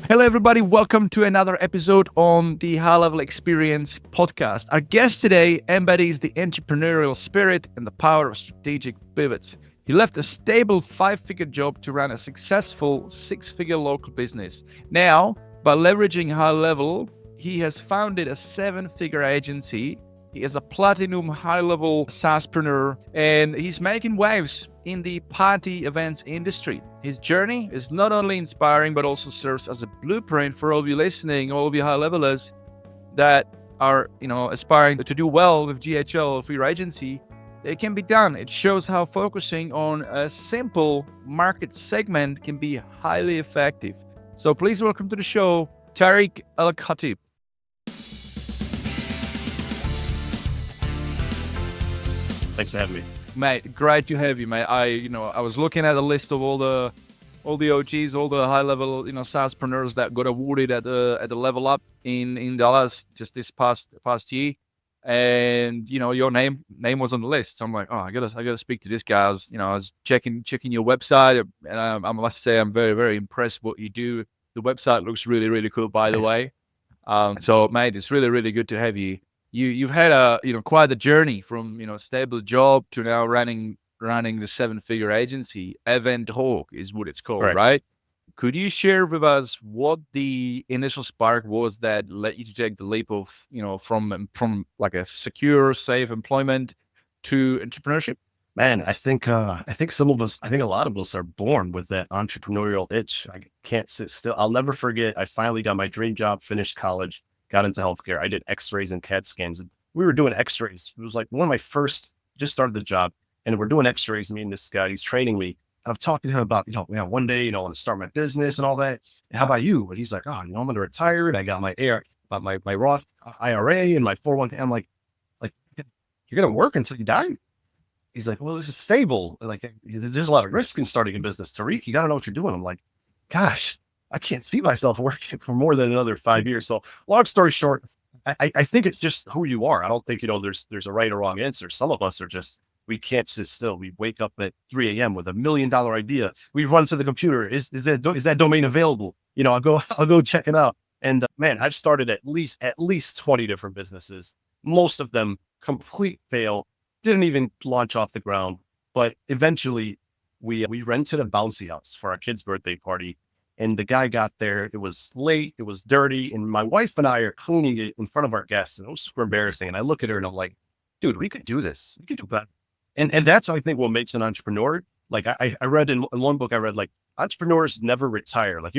Hello, everybody. Welcome to another episode on the HighLevel Experience Podcast. Our guest today embodies the entrepreneurial spirit and the power of strategic pivots. He left a stable 5-figure job to run a successful 6-figure local business. Now, by leveraging HighLevel, he has founded a 7-figure agency. He is a platinum high-level SaaSpreneur, and he's making waves in the party events industry. His journey is not only inspiring, but also serves as a blueprint for all of you listening, all of you high-levelers that are, aspiring to do well with GHL, for your agency. It can be done. It shows how focusing on a simple market segment can be highly effective. So please welcome to the show, Tariq Elkhatib. Thanks for having me. Mate, great to have you, mate. I was looking at a list of all the OGs, all the high-level, SaaSpreneurs that got awarded at the level up in Dallas just this past year, and your name was on the list. So I'm like, oh, I gotta speak to this guy. I was checking your website, and I must say I'm very, very impressed what you do. The website looks really, really cool, by the way. So, mate, it's really, really good to have you. You've had quite a journey from stable job to now running the 7-figure agency. EventHawk is what it's called, right? Could you share with us what the initial spark was that led you to take the leap of from like a secure, safe employment to entrepreneurship? Man, I think a lot of us are born with that entrepreneurial itch. I can't sit still. I'll never forget. I finally got my dream job, finished college, got into healthcare. I did x-rays and CAT scans. We were doing x-rays. It was like one of my first, just started the job, and we're doing x-rays. Me and this guy, he's training me. I'm talking to him about, one day, I want to start my business and all that. And how about you? And he's like, I'm going to retire. And I got my Roth IRA and my 401k. I'm like, you're going to work until you die? He's like, well, this is stable. Like, there's a lot of risk in starting a business. Tariq, you got to know what you're doing. I'm like, gosh, I can't see myself working for more than another 5 years. So long story short, I think it's just who you are. I don't think, there's a right or wrong answer. Some of us are just, we can't sit still. We wake up at 3 a.m. with $1 million idea. We run to the computer. Is that domain available? I'll go check it out. And man, I've started at least 20 different businesses. Most of them complete fail, didn't even launch off the ground. But eventually we rented a bouncy house for our kid's birthday party. And the guy got there, it was late, it was dirty, and my wife and I are cleaning it in front of our guests, and it was super embarrassing. And I look at her and I'm like, dude, we could do this. We could do better. And that's, I think, what makes an entrepreneur. Like I read in one book, like entrepreneurs never retire. Like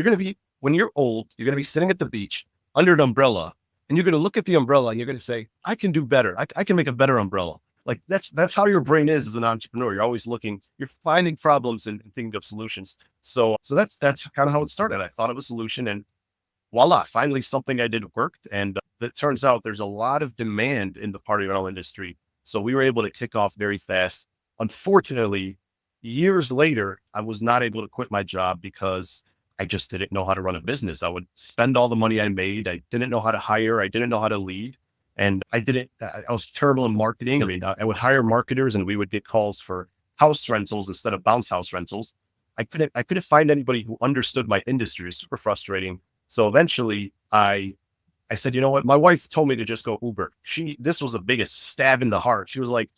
when you're old, you're going to be sitting at the beach under an umbrella, and you're going to look at the umbrella and you're going to say, I can do better. I can make a better umbrella. Like that's how your brain is as an entrepreneur. You're always looking, you're finding problems and thinking of solutions. So that's kind of how it started. I thought of a solution, and voila, finally something I did worked. And it turns out there's a lot of demand in the party rental industry. So we were able to kick off very fast. Unfortunately, years later, I was not able to quit my job because I just didn't know how to run a business. I would spend all the money I made. I didn't know how to hire. I didn't know how to lead. And I was terrible in marketing. I mean, I would hire marketers and we would get calls for house rentals instead of bounce house rentals. I couldn't find anybody who understood my industry. It's super frustrating. So eventually I said, you know what? My wife told me to just go Uber. This was the biggest stab in the heart. She was like,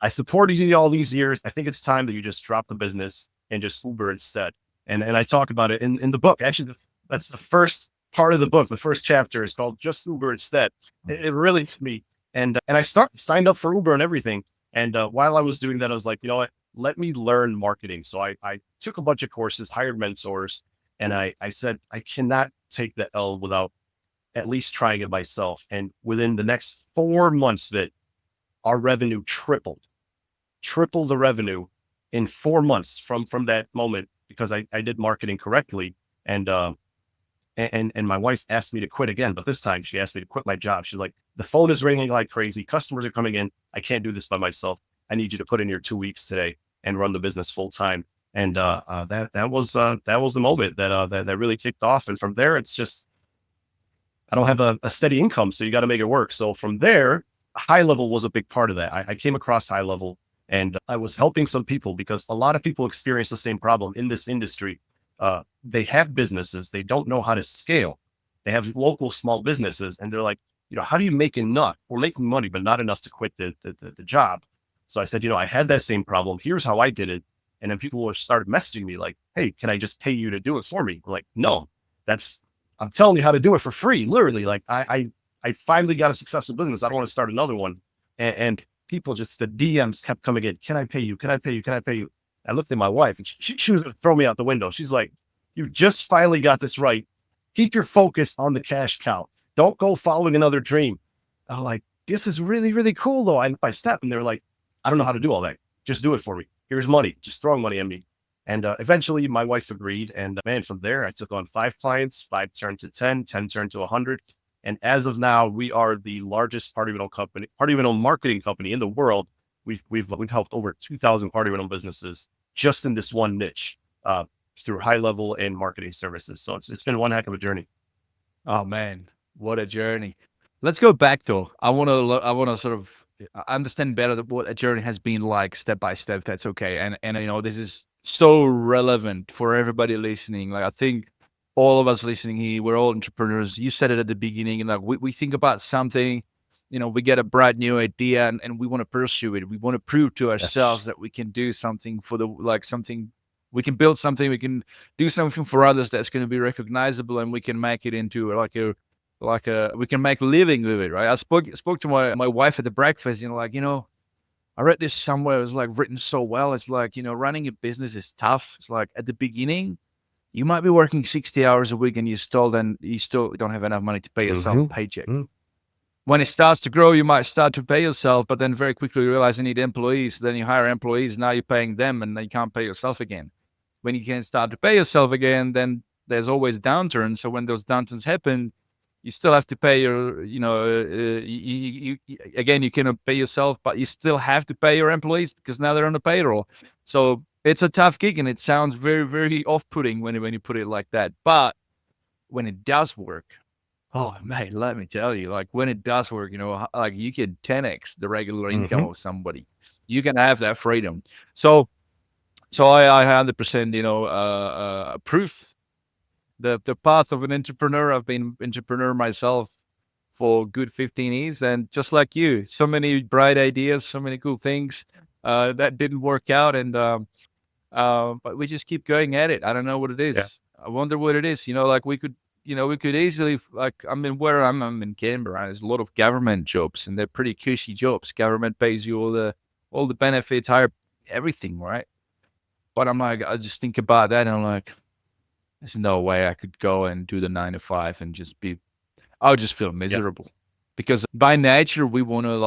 I supported you all these years. I think it's time that you just drop the business and just Uber instead. And I talk about it in the book. Actually, that's the first part of the book. The first chapter is called Just Uber Instead. It really to me. And I signed up for Uber and everything. And while I was doing that, I was like, you know what? Let me learn marketing. So I took a bunch of courses, hired mentors, and I said, I cannot take the L without at least trying it myself. And within the next 4 months our revenue tripled the revenue in 4 months from that moment, because I did marketing correctly. And my wife asked me to quit again, but this time she asked me to quit my job. She's like, the phone is ringing like crazy. Customers are coming in. I can't do this by myself. I need you to put in your 2 weeks today and run the business full time. And that was the moment that really kicked off. And from there, it's just, I don't have a steady income, so you got to make it work. So from there, HighLevel was a big part of that. I came across HighLevel, and I was helping some people because a lot of people experience the same problem in this industry. they have businesses. They don't know how to scale. They have local small businesses, and they're like, how do you make enough? We're making money, but not enough to quit the job. So I said, I had that same problem. Here's how I did it. And then people started messaging me like, hey, can I just pay you to do it for me? I'm like, no, I'm telling you how to do it for free. Literally, like I finally got a successful business. I don't want to start another one. And people the DMs kept coming in. Can I pay you? Can I pay you? Can I pay you? I looked at my wife and she was going to throw me out the window. She's like, you just finally got this right. Keep your focus on the cash cow. Don't go following another dream. I'm like, this is really, really cool though. And I stepped and they were like, I don't know how to do all that. Just do it for me. Here's money. Just throwing money at me. And eventually my wife agreed. And man, from there, I took on 5 clients, 5 turned to 10 turned to 100. And as of now, we are the largest party rental marketing company in the world. We've helped over 2,000 party rental businesses just in this one niche through HighLevel and marketing services. So it's been one heck of a journey. Oh man, what a journey! Let's go back though. I want to sort of understand better what a journey has been like step by step. If that's okay. And this is so relevant for everybody listening. Like I think all of us listening here, we're all entrepreneurs. You said it at the beginning, and like we think about something, we get a bright new idea and we want to pursue it. We want to prove to ourselves that we can do something we can build something, we can do something for others that's going to be recognizable, and we can make it into we can make a living with it, right? I spoke to my wife at the breakfast, I read this somewhere. It was like written so well. It's like, running a business is tough. It's like at the beginning, you might be working 60 hours a week and you still don't have enough money to pay yourself a paycheck. Mm-hmm. When it starts to grow, you might start to pay yourself, but then very quickly you realize you need employees. Then you hire employees. Now you're paying them and you can't pay yourself again. When you can't start to pay yourself again, then there's always downturns. So when those downturns happen, you still have to pay your, again, you cannot pay yourself, but you still have to pay your employees because now they're on the payroll. So it's a tough gig, and it sounds very, very off-putting when you put it like that. But when it does work, oh, mate, let me tell you, like when it does work, like you can 10x the regular income of somebody. You can have that freedom. So I 100%, approve the path of an entrepreneur. I've been entrepreneur myself for good 15 years, and just like you, so many bright ideas, so many cool things that didn't work out, and but we just keep going at it. I don't know what it is. Yeah. I wonder what it is. Like we could easily, like I'm in Canberra. There's a lot of government jobs, and they're pretty cushy jobs. Government pays you all the benefits, hire everything, right? But I'm like, I just think about that, and I'm like, there's no way I could go and do the 9 to 5 and I'll just feel miserable. Because by nature we want to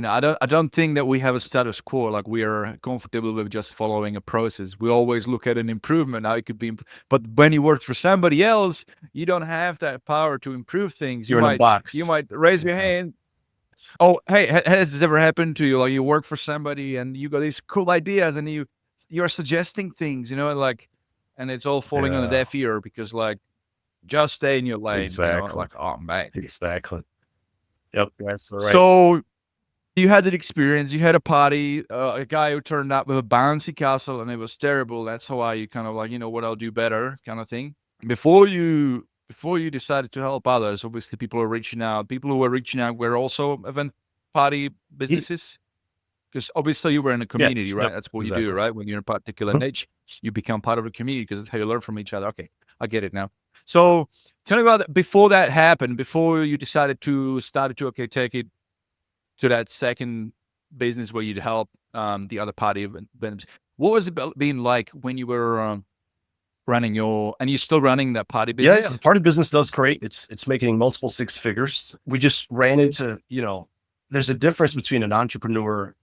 I don't think that we have a status quo. Like we are comfortable with just following a process. We always look at an improvement, how it could be. But when you work for somebody else, you don't have that power to improve things. You're in a box. You might raise your hand. Oh, hey, has this ever happened to you? Like you work for somebody and you got these cool ideas and you're suggesting things, and it's all falling on the deaf ear because just stay in your lane. Exactly. Like, oh, man. Exactly. Yep. That's right. So you had that experience. You had a party, a guy who turned up with a bouncy castle, and it was terrible. That's why you kind of what I'll do better kind of thing. Before you decided to help others, obviously people who were reaching out were also event party businesses. Because obviously you were in a community, right? That's what you do, right? When you're in a particular niche, you become part of the community because that's how you learn from each other. Okay, I get it now. So tell me about that. Before that happened, before you decided to take it to that second business where you'd help the other party events. What was it being like when you were running and you're still running that party business? Yeah, the party business does great. It's making multiple 6 figures. We just ran into, there's a difference between an entrepreneur,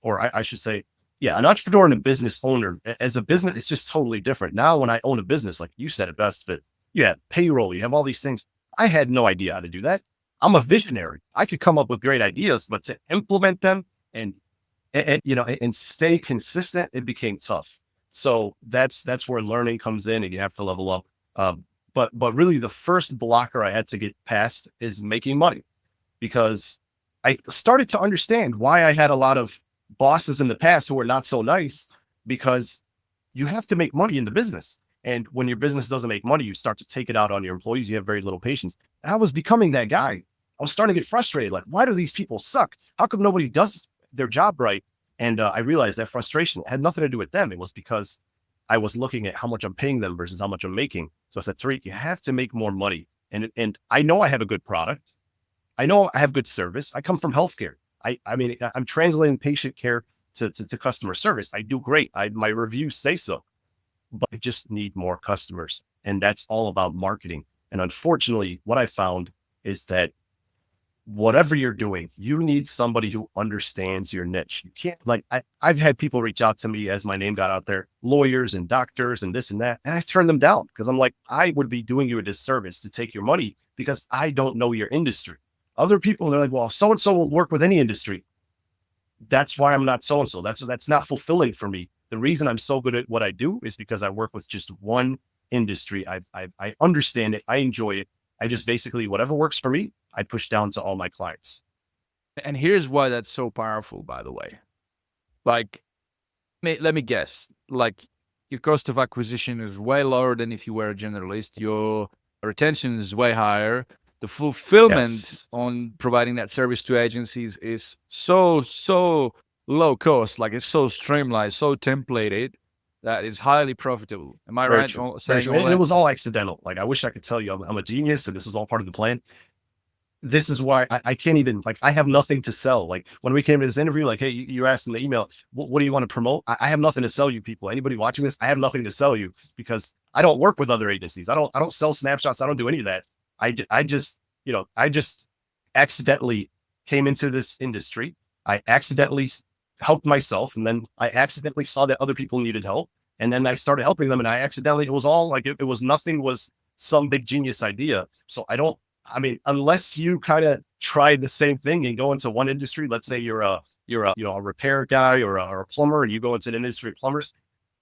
or I should say, an entrepreneur and a business owner. As a business, it's just totally different. Now, when I own a business, like you said it best, but you have payroll, you have all these things. I had no idea how to do that. I'm a visionary. I could come up with great ideas, but to implement them and stay consistent, it became tough. So that's where learning comes in, and you have to level up. But really, the first blocker I had to get past is making money, because I started to understand why I had a lot of bosses in the past who were not so nice, because you have to make money in the business. And when your business doesn't make money, you start to take it out on your employees. You have very little patience. And I was becoming that guy. I was starting to get frustrated. Like, why do these people suck? How come nobody does their job right? And I realized that frustration had nothing to do with them. It was because I was looking at how much I'm paying them versus how much I'm making. So I said, Tariq, you have to make more money. And I know I have a good product. I know I have good service. I come from healthcare. I mean, I'm translating patient care to customer service. I do great. My reviews say so, but I just need more customers. And that's all about marketing. And unfortunately, what I found is that whatever you're doing, you need somebody who understands your niche. You can't, like, I've had people reach out to me as my name got out there, lawyers and doctors and this and that. And I turned them down because I'm like, I would be doing you a disservice to take your money because I don't know your industry. Other people, they're like, well, so-and-so will work with any industry. That's why I'm not so-and-so. That's not fulfilling for me. The reason I'm so good at what I do is because I work with just one industry. I understand it. I enjoy it. I just basically, whatever works for me, I push down to all my clients. And here's why that's so powerful, by the way. Like, let me guess, like your cost of acquisition is way lower than if you were a generalist. Your retention is way higher. The fulfillment on providing that service to agencies is so low cost. Like, it's so streamlined, so templated that is highly profitable. Am I right? Saying and it was all accidental. Like, I wish I could tell you I'm a genius and this is all part of the plan. This is why I can't even, like, I have nothing to sell. Like, when we came to this interview, like, hey, you asked in the email, what do you want to promote? I have nothing to sell you people. Anybody watching this, I have nothing to sell you because I don't work with other agencies. I don't sell snapshots. I don't do any of that. I just accidentally came into this industry. I accidentally helped myself. And then I accidentally saw that other people needed help. And then I started helping them. And it was all like, it was nothing was some big genius idea. So unless you kind of try the same thing and go into one industry, let's say you're a repair guy or a plumber, and you go into an industry of plumbers,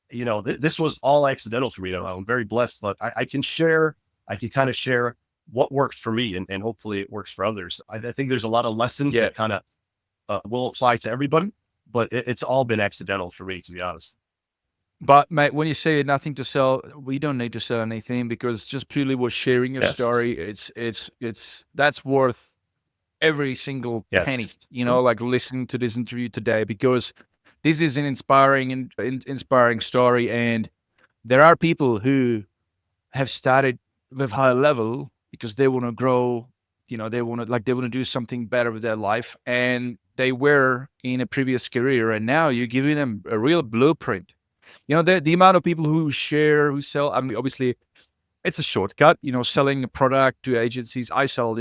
this was all accidental for me. I'm very blessed, but I can kind of share what worked for me, and hopefully it works for others. I think there's a lot of lessons that kind of will apply to everybody, but it's all been accidental for me, to be honest. But mate, when you say nothing to sell, we don't need to sell anything, because just purely with sharing your story, it's that's worth every single penny. Like listening to this interview today, because this is an inspiring story, and there are people who have started with HighLevel because they want to grow. They want to do something better with their life, and they were in a previous career, and now you're giving them a real blueprint. The amount of people who share, who sell, obviously it's a shortcut, selling a product to agencies. I sell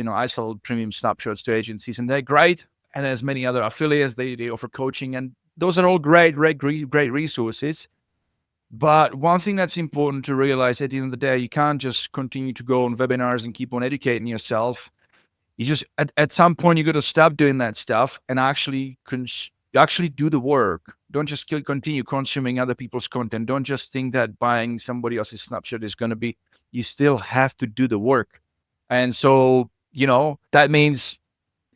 premium snapshots to agencies, and they're great. And there's many other affiliates, they offer coaching, and those are all great resources. But one thing that's important to realize at the end of the day, you can't just continue to go on webinars and keep on educating yourself. You just, at some point, you got to stop doing that stuff and actually do the work. Don't just continue consuming other people's content. Don't just think that buying somebody else's snapshot is going to be, you still have to do the work. And so, that means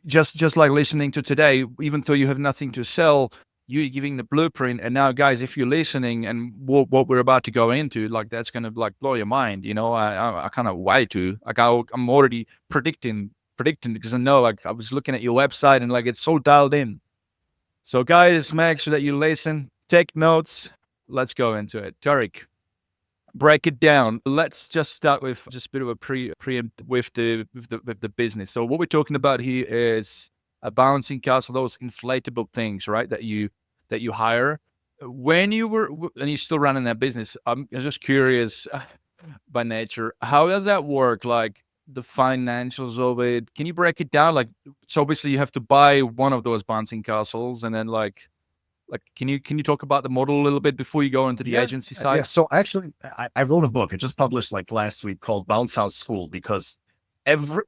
just like listening to today, even though you have nothing to sell, you're giving the blueprint. And now, guys, if you're listening and what we're about to go into, like, that's going to blow your mind. I kind of why to, I'm already predicting because I know, I was looking at your website and it's so dialed in. So guys, make sure that you listen, take notes. Let's go into it. Tariq, break it down. Let's just start with just a bit of a preempt with the business. So what we're talking about here is a bouncing castle, those inflatable things, right? That you hire. When you were, and you're still running that business, I'm just curious by nature, how does that work? Like, the financials of it, can you break it down? So obviously you have to buy one of those bouncing castles, and then can you talk about the model a little bit before you go into the agency side? Yeah. So actually, I wrote a book. It just published last week, called Bounce House School, because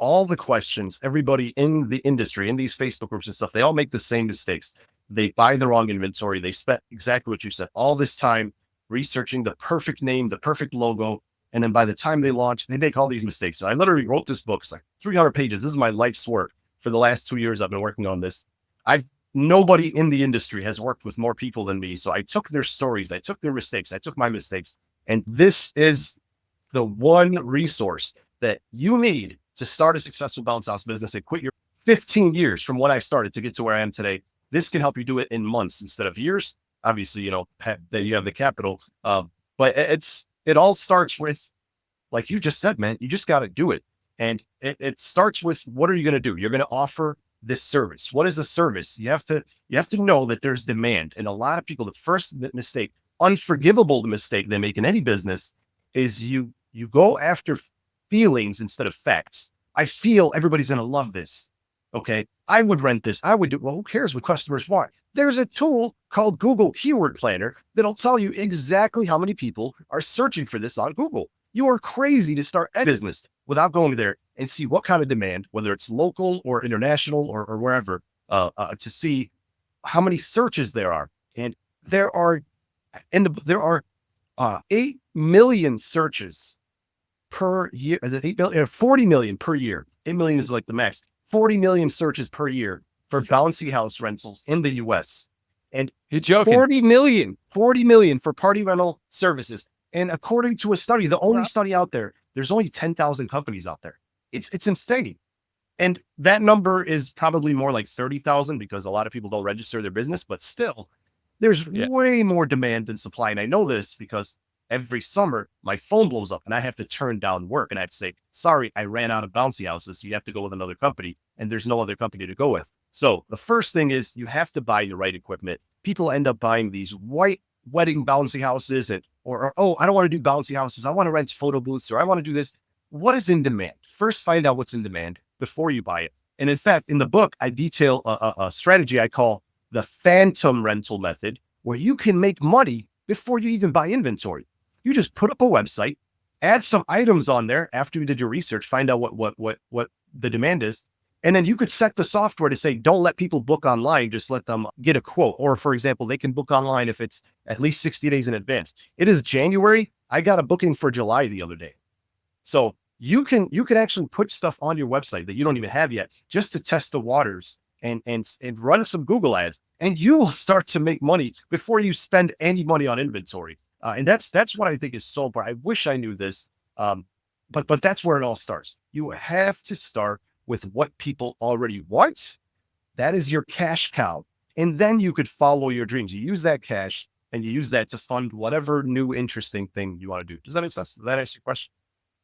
all the questions, everybody in the industry, in these Facebook groups and stuff, they all make the same mistakes. They buy the wrong inventory. They spent exactly what you said, all this time researching the perfect name, the perfect logo. And then by the time they launch, they make all these mistakes. So I literally wrote this book. It's 300 pages. This is my life's work. For the last 2 years, I've been working on this. Nobody in the industry has worked with more people than me. So I took their stories. I took their mistakes. I took my mistakes, And this is the one resource that you need to start a successful bounce house business and quit your 15 years from when I started to get to where I am today. This can help you do it in months instead of years. Obviously, that you have the capital. But it all starts with, like you just said, man, you just got to do it. And it starts with, what are you going to do? You're going to offer this service. What is a service? You have to know that there's demand. And a lot of people, the first mistake, unforgivable mistake they make in any business, is you go after feelings instead of facts. I feel everybody's going to love this. Okay. I would rent this. I would do, well, who cares what customers want? There's a tool called Google Keyword Planner that'll tell you exactly how many people are searching for this on Google. You are crazy to start a business without going there and see what kind of demand, whether it's local or international or wherever, to see how many searches there are. And there are 8 million searches per year. 40 million per year. 8 million is like the max. 40 million searches per year for bouncy house rentals in the US. And you're joking. 40 million for party rental services. And according to a study, the only study out there, there's only 10,000 companies out there. It's insane. And that number is probably more like 30,000 because a lot of people don't register their business, but still there's way more demand than supply. And I know this because every summer my phone blows up and I have to turn down work and I have to say, sorry, I ran out of bouncy houses. You have to go with another company, and there's no other company to go with. So the first thing is you have to buy the right equipment. People end up buying these white wedding bouncy houses or oh, I don't want to do bouncy houses. I want to rent photo booths, or I want to do this. What is in demand? First, find out what's in demand before you buy it. And in fact, in the book, I detail a strategy I call the phantom rental method, where you can make money before you even buy inventory. You just put up a website, add some items on there after you did your research, find out what the demand is. And then you could set the software to say, don't let people book online, just let them get a quote. Or for example, they can book online if it's at least 60 days in advance. It is January. I got a booking for July the other day. So you can actually put stuff on your website that you don't even have yet, just to test the waters and run some Google ads, and you will start to make money before you spend any money on inventory. And that's what I think is so important. I wish I knew this. But that's where it all starts. You have to start with what people already want. That is your cash cow. And then you could follow your dreams. You use that cash and you use that to fund whatever new interesting thing you want to do. Does that make sense? Does that answer your question?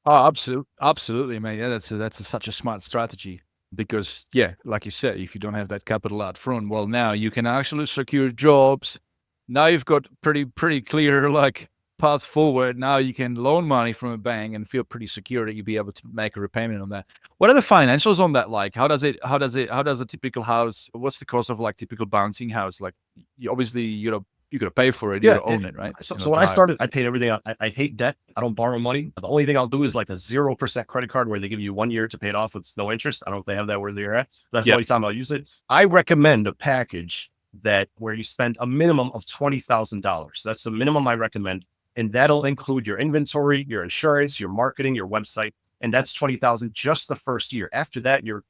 Oh, absolutely, man. Yeah, that's such a smart strategy because, like you said, if you don't have that capital out front, well, now you can actually secure jobs. Now you've got pretty clear path forward. Now you can loan money from a bank and feel pretty secure that you'll be able to make a repayment on that. What are the financials on that like? How does a typical house? What's the cost of typical bouncing house? Obviously you gotta pay for it. You gotta own it, right? So when I started, I paid everything out. I hate debt. I don't borrow money. The only thing I'll do is a 0% credit card where they give you 1 year to pay it off with no interest. I don't know if they have that where they're at. That's the only time I'll use it. I recommend a package where you spend a minimum of $20,000. That's the minimum I recommend. And that'll include your inventory, your insurance, your marketing, your website. And that's $20,000 just the first year. After that, your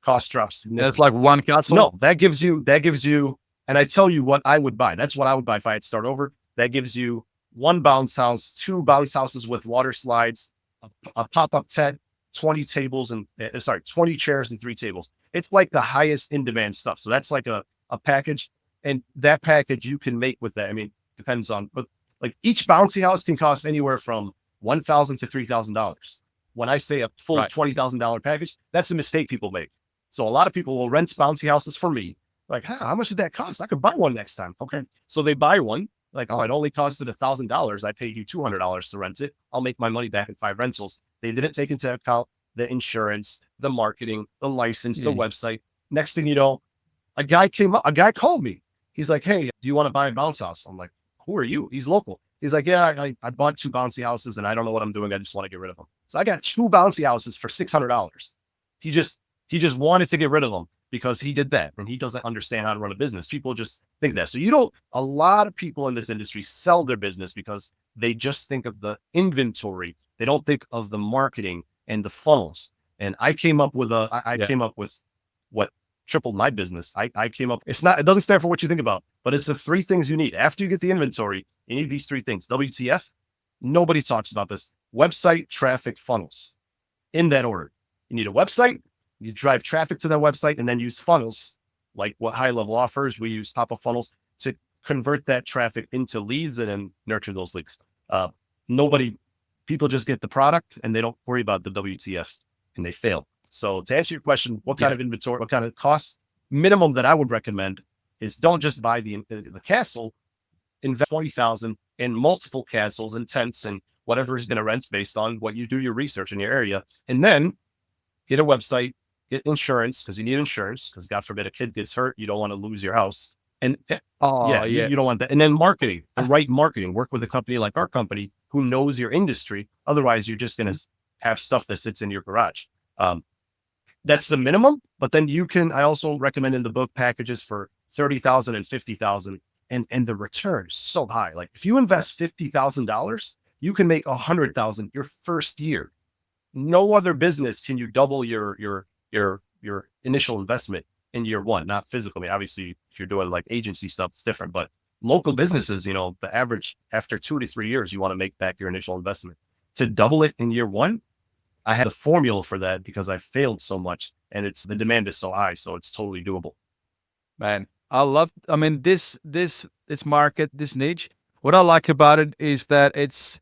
cost drops. That's like one castle? No, that gives you, and I tell you what I would buy. That's what I would buy if I had to start over. That gives you 1 bounce house, 2 bounce houses with water slides, a pop-up tent, 20 tables 20 chairs and 3 tables. It's like the highest in demand stuff. So that's like a package. And that package you can make with that. I mean, depends on, but each bouncy house can cost anywhere from $1,000 to $3,000. When I say a full $20,000 package, that's a mistake people make. So a lot of people will rent bouncy houses for me. How much did that cost? I could buy one next time. Okay. So they buy one. It only costed $1,000. I paid you $200 to rent it. I'll make my money back in 5 rentals. They didn't take into account the insurance, the marketing, the license, the website. Next thing you know, a guy called me. He's like, hey, do you want to buy a bounce house? I'm like, who are you? He's local. He's like, yeah, I bought 2 bouncy houses and I don't know what I'm doing. I just want to get rid of them. So I got 2 bouncy houses for $600. He just wanted to get rid of them because he did that and he doesn't understand how to run a business. People just think that. So a lot of people in this industry sell their business because they just think of the inventory. They don't think of the marketing and the funnels. And I came up with what tripled my business. I came up, it doesn't stand for what you think about, but it's the 3 things you need. After you get the inventory, you need these 3 things: WTF, Nobody talks about this. Website traffic funnels in that order. You need a website, you drive traffic to that website, and then use funnels like what HighLevel offers. We use pop-up funnels to convert that traffic into leads and then nurture those leads. People just get the product and they don't worry about the WTF and they fail. So to answer your question, what kind of inventory, what kind of costs? Minimum that I would recommend is don't just buy the castle, invest 20,000 in multiple castles and tents and whatever is going to rent based on what you do your research in your area. And then get a website, get insurance, because you need insurance, because God forbid a kid gets hurt, you don't want to lose your house. And you don't want that. And then marketing, the right marketing, work with a company like our company who knows your industry. Otherwise, you're just going to have stuff that sits in your garage. That's the minimum. But then I also recommend in the book packages for 30,000 and 50,000. And the return is so high. Like if you invest $50,000, you can make 100,000 your first year. No other business can you double your initial investment in year one, not physical. I mean, obviously, if you're doing like agency stuff, it's different. But local businesses, the average after 2 to 3 years, you want to make back your initial investment. To double it in year one, I had the formula for that because I failed so much, and the demand is so high, so it's totally doable. Man, this market, this niche, what I like about it is that it's,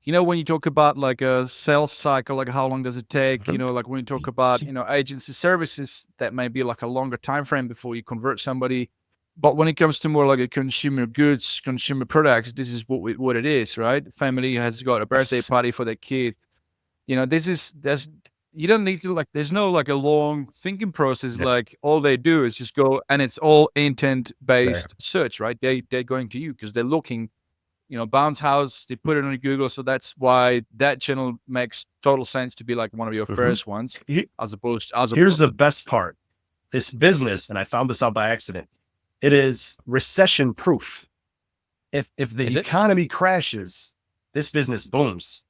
when you talk about like a sales cycle, like how long does it take, like when you talk about, agency services, that may be like a longer time frame before you convert somebody. But when it comes to more like a consumer goods, consumer products, this is what it is, right? Family has got a birthday party for their kid. You don't need to there's no like a long thinking process. Yeah. Like all they do is just go, and it's all intent based search, right? They're going to you because they're looking, bounce house, they put it on Google. So that's why that channel makes total sense to be like one of your first ones Here's the best part. This business, and I found this out by accident, it is recession-proof. If the economy crashes, this business booms.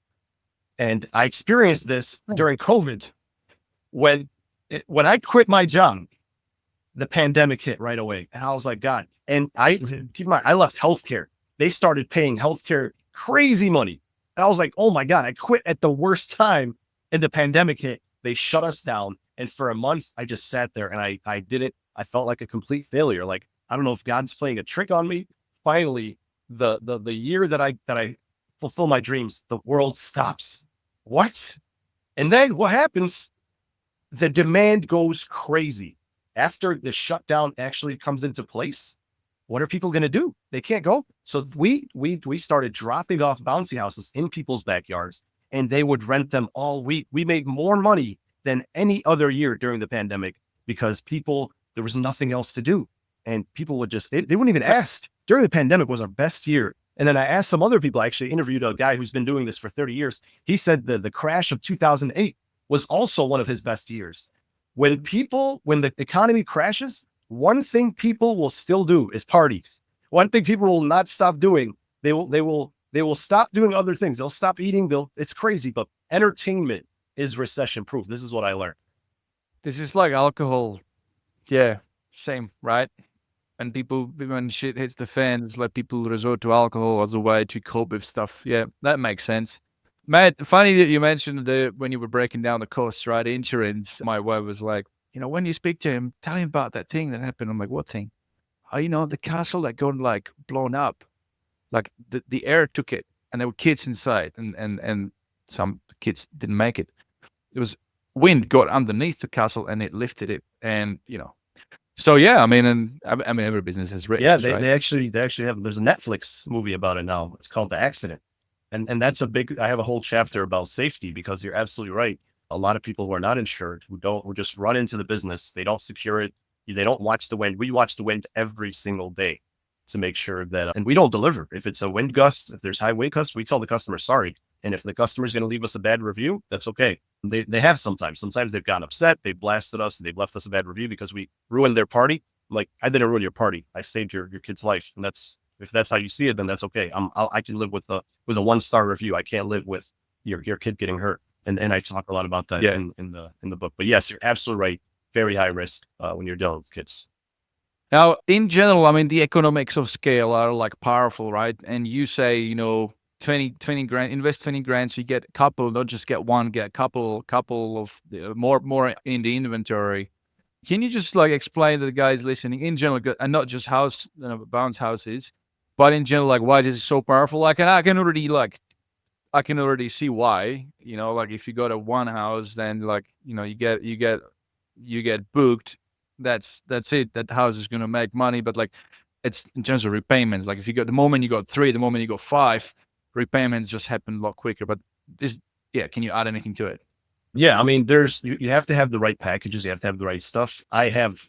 And I experienced this during COVID. When I quit my job, the pandemic hit right away. And I was like, God, and keep in mind, I left healthcare. They started paying healthcare crazy money. And I was like, oh my God, I quit at the worst time. And the pandemic hit. They shut us down. And for a month, I just sat there and I felt like a complete failure. Like, I don't know if God's playing a trick on me. Finally, the year that I fulfill my dreams, the world stops. What? And then what happens? The demand goes crazy. After the shutdown actually comes into place, what are people going to do? They can't go. So we started dropping off bouncy houses in people's backyards, and they would rent them all week. We made more money than any other year during the pandemic because there was nothing else to do. And people would they wouldn't even ask. During the pandemic was our best year. And then I asked some other people. I actually interviewed a guy who's been doing this for 30 years. He said the crash of 2008 was also one of his best years. When the economy crashes, one thing people will still do is parties. One thing people will not stop doing, they will stop doing other things. They'll stop eating. It's crazy, but entertainment is recession proof. This is what I learned. This is like alcohol. Yeah, same, right? And people, when shit hits the fan, it's like people resort to alcohol as a way to cope with stuff. Yeah, that makes sense. Matt, funny that you mentioned when you were breaking down the costs, right? Insurance. My wife was like, when you speak to him, tell him about that thing that happened. I'm like, what thing? Oh, the castle that got like blown up. Like the air took it and there were kids inside and some kids didn't make it. It was wind got underneath the castle and it lifted it. And, so yeah, I mean, every business has risks. Yeah, they actually have. There's a Netflix movie about it now. It's called The Accident, and that's I have a whole chapter about safety because you're absolutely right. A lot of people who are not insured who just run into the business. They don't secure it. They don't watch the wind. We watch the wind every single day to make sure that, and we don't deliver. If it's a wind gust, if there's high wind gusts, we tell the customer sorry. And if the customer is going to leave us a bad review, that's okay. They have sometimes. Sometimes they've gotten upset. They blasted us and they've left us a bad review because we ruined their party. I'm like, I didn't ruin your party. I saved your kid's life. And if that's how you see it, then that's okay. I can live with a 1-star review. I can't live with your kid getting hurt. And I talk a lot about that in the book. But yes, you're absolutely right. Very high risk when you're dealing with kids. Now, in general, the economics of scale are like powerful, right? And you say, 20 grand, invest 20 grand. So you get a couple, don't just get one, get a couple of more in the inventory. Can you just like explain to the guys listening in general, and not just bounce houses, but in general, like why this is so powerful? Like, and I can already see why, like if you go to one house, then like, you get booked. That's it. That house is going to make money. But like, it's in terms of repayments. Like if the moment you got 3, the moment you got 5, repayments just happen a lot quicker. But can you add anything to it? Yeah. I mean, you have to have the right packages. You have to have the right stuff. I have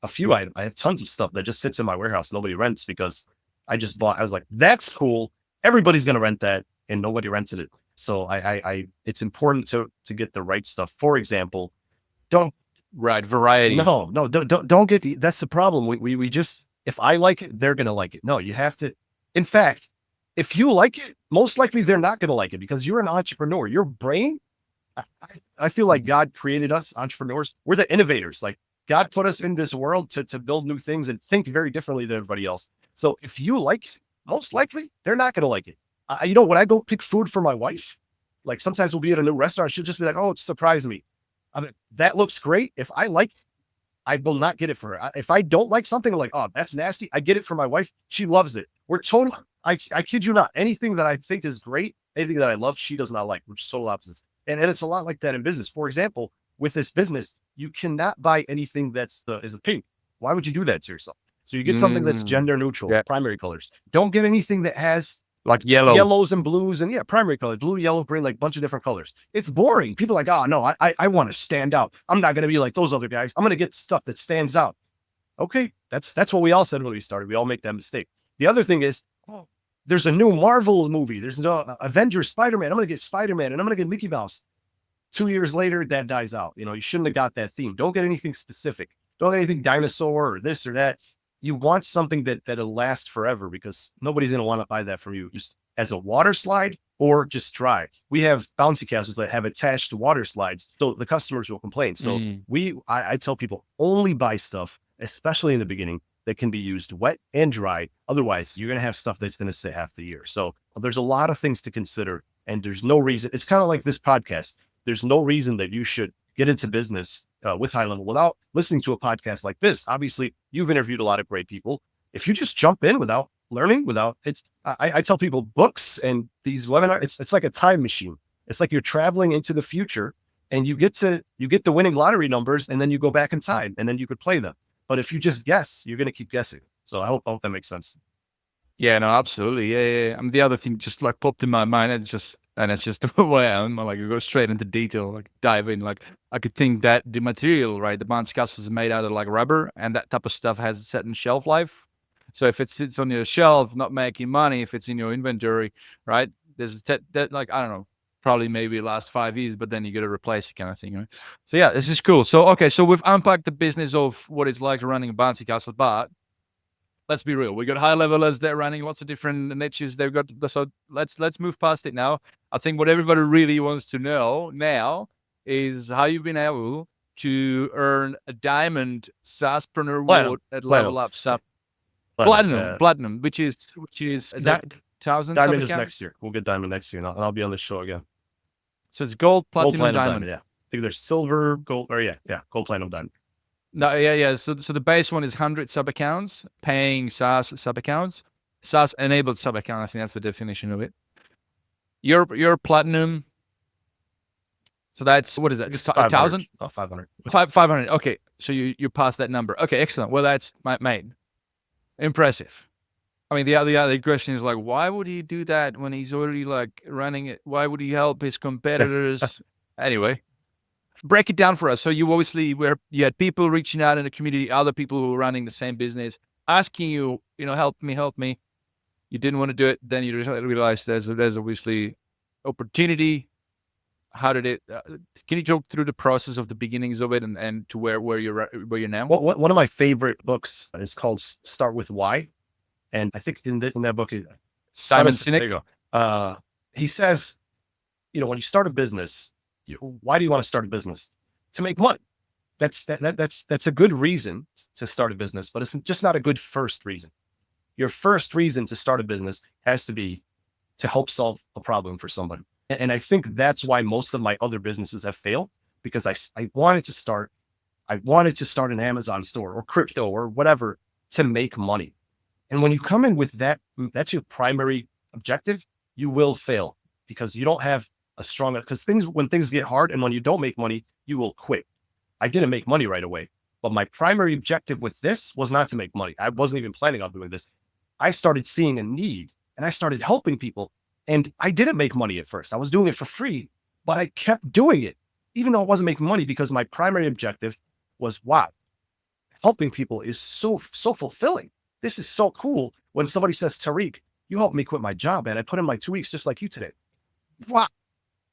a few items. I have tons of stuff that just sits in my warehouse. Nobody rents because I was like, that's cool. Everybody's going to rent that, and nobody rented it. So it's important to get the right stuff. For example, variety. No, don't get that's the problem. We just, if I like it, they're going to like it. No, you have to. In fact, if you like it, most likely they're not going to like it because you're an entrepreneur. Your brain, I feel like God created us entrepreneurs. We're the innovators. Like God put us in this world to build new things and think very differently than everybody else. So if you like it, most likely they're not going to like it. When I go pick food for my wife, like sometimes we'll be at a new restaurant. She'll just be like, oh, it surprised me. I mean, that looks great. If I like it, I will not get it for her. If I don't like something, I'm like, oh, that's nasty. I get it for my wife. She loves it. We're total. I kid you not. Anything that I think is great, anything that I love, she does not like. We're just total opposites. And it's a lot like that in business. For example, with this business, you cannot buy anything is a pink. Why would you do that to yourself? So you get something that's gender neutral, primary colors. Don't get anything that has like yellows and blues and primary colors, blue, yellow, green, like a bunch of different colors. It's boring. People are like, oh no, I want to stand out. I'm not going to be like those other guys. I'm going to get stuff that stands out. Okay. That's what we all said when we started. We all make that mistake. The other thing is, there's a new Marvel movie. There's no Avengers, Spider-Man. I'm going to get Spider-Man and I'm going to get Mickey Mouse. 2 years later, that dies out. You shouldn't have got that theme. Don't get anything specific. Don't get anything dinosaur or this or that. You want something that'll last forever because nobody's going to want to buy that from you just as a water slide or just dry. We have bouncy castles that have attached water slides, so the customers will complain. So I tell people only buy stuff, especially in the beginning, that can be used wet and dry. Otherwise, you're going to have stuff that's going to sit half the year. So there's a lot of things to consider, and there's no reason. It's kind of like this podcast. There's no reason that you should get into business with HighLevel without listening to a podcast like this. Obviously, you've interviewed a lot of great people. If you just jump in without learning, I tell people books and these webinars, it's like a time machine. It's like you're traveling into the future and you get the winning lottery numbers and then you go back in time and then you could play them. But if you just guess, you're going to keep guessing. So I hope that makes sense. Yeah, no, absolutely. Yeah. The other thing just like popped in my mind. It's just the way I am. Like, you go straight into detail, like dive in. Like, I could think that the material, right, the bounce castle is made out of like rubber, and that type of stuff has a certain shelf life. So if it sits on your shelf, not making money, if it's in your inventory, right, there's that like, I don't know, probably maybe last 5 years, but then you got to replace it kind of thing, right? So yeah, this is cool. So, okay, so we've unpacked the business of what it's like running a bouncy castle, but let's be real. We got high levelers. They're running lots of different niches. So let's move past it now. I think what everybody really wants to know now is how you've been able to earn a diamond SaaSpreneur award at Level Up. Platinum, which is that 1,000. Diamond is next year. We'll get diamond next year, and I'll be on the show again. So it's gold, platinum, diamond. Yeah, I think there's silver, gold, or gold, platinum, diamond. No, yeah. So the base one is 100 sub accounts, paying SaaS sub accounts, SaaS enabled sub account. I think that's the definition of it. Your platinum. So that's, what is that? 1,000? Oh, 500. 500. Okay. So you passed that number. Okay, excellent. Well, that's mate. Impressive. I mean, the other question is like, why would he do that when he's already like running it? Why would he help his competitors? Anyway, break it down for us. So you had people reaching out in the community, other people who were running the same business, asking you, help me. You didn't want to do it. Then you realized there's obviously opportunity. How did it? Can you talk through the process of the beginnings of it and to where you're now? Well, one of my favorite books is called Start With Why, and I think in that book, Simon Sinek. There you go. He says, when you start a business, why do you want to start a business? To make money. That's a good reason to start a business, but it's just not a good first reason. Your first reason to start a business has to be to help solve a problem for somebody. And I think that's why most of my other businesses have failed, because I wanted to start an Amazon store or crypto or whatever to make money. And when you come in with that's your primary objective, you will fail because you don't have a strong, because when things get hard and when you don't make money, you will quit. I didn't make money right away, but my primary objective with this was not to make money. I wasn't even planning on doing this. I started seeing a need and I started helping people, and I didn't make money at first. I was doing it for free, but I kept doing it, even though I wasn't making money, because my primary objective was, wow, helping people is so fulfilling. This is so cool. When somebody says, Tariq, you helped me quit my job, and I put in my 2 weeks just like you today. Wow.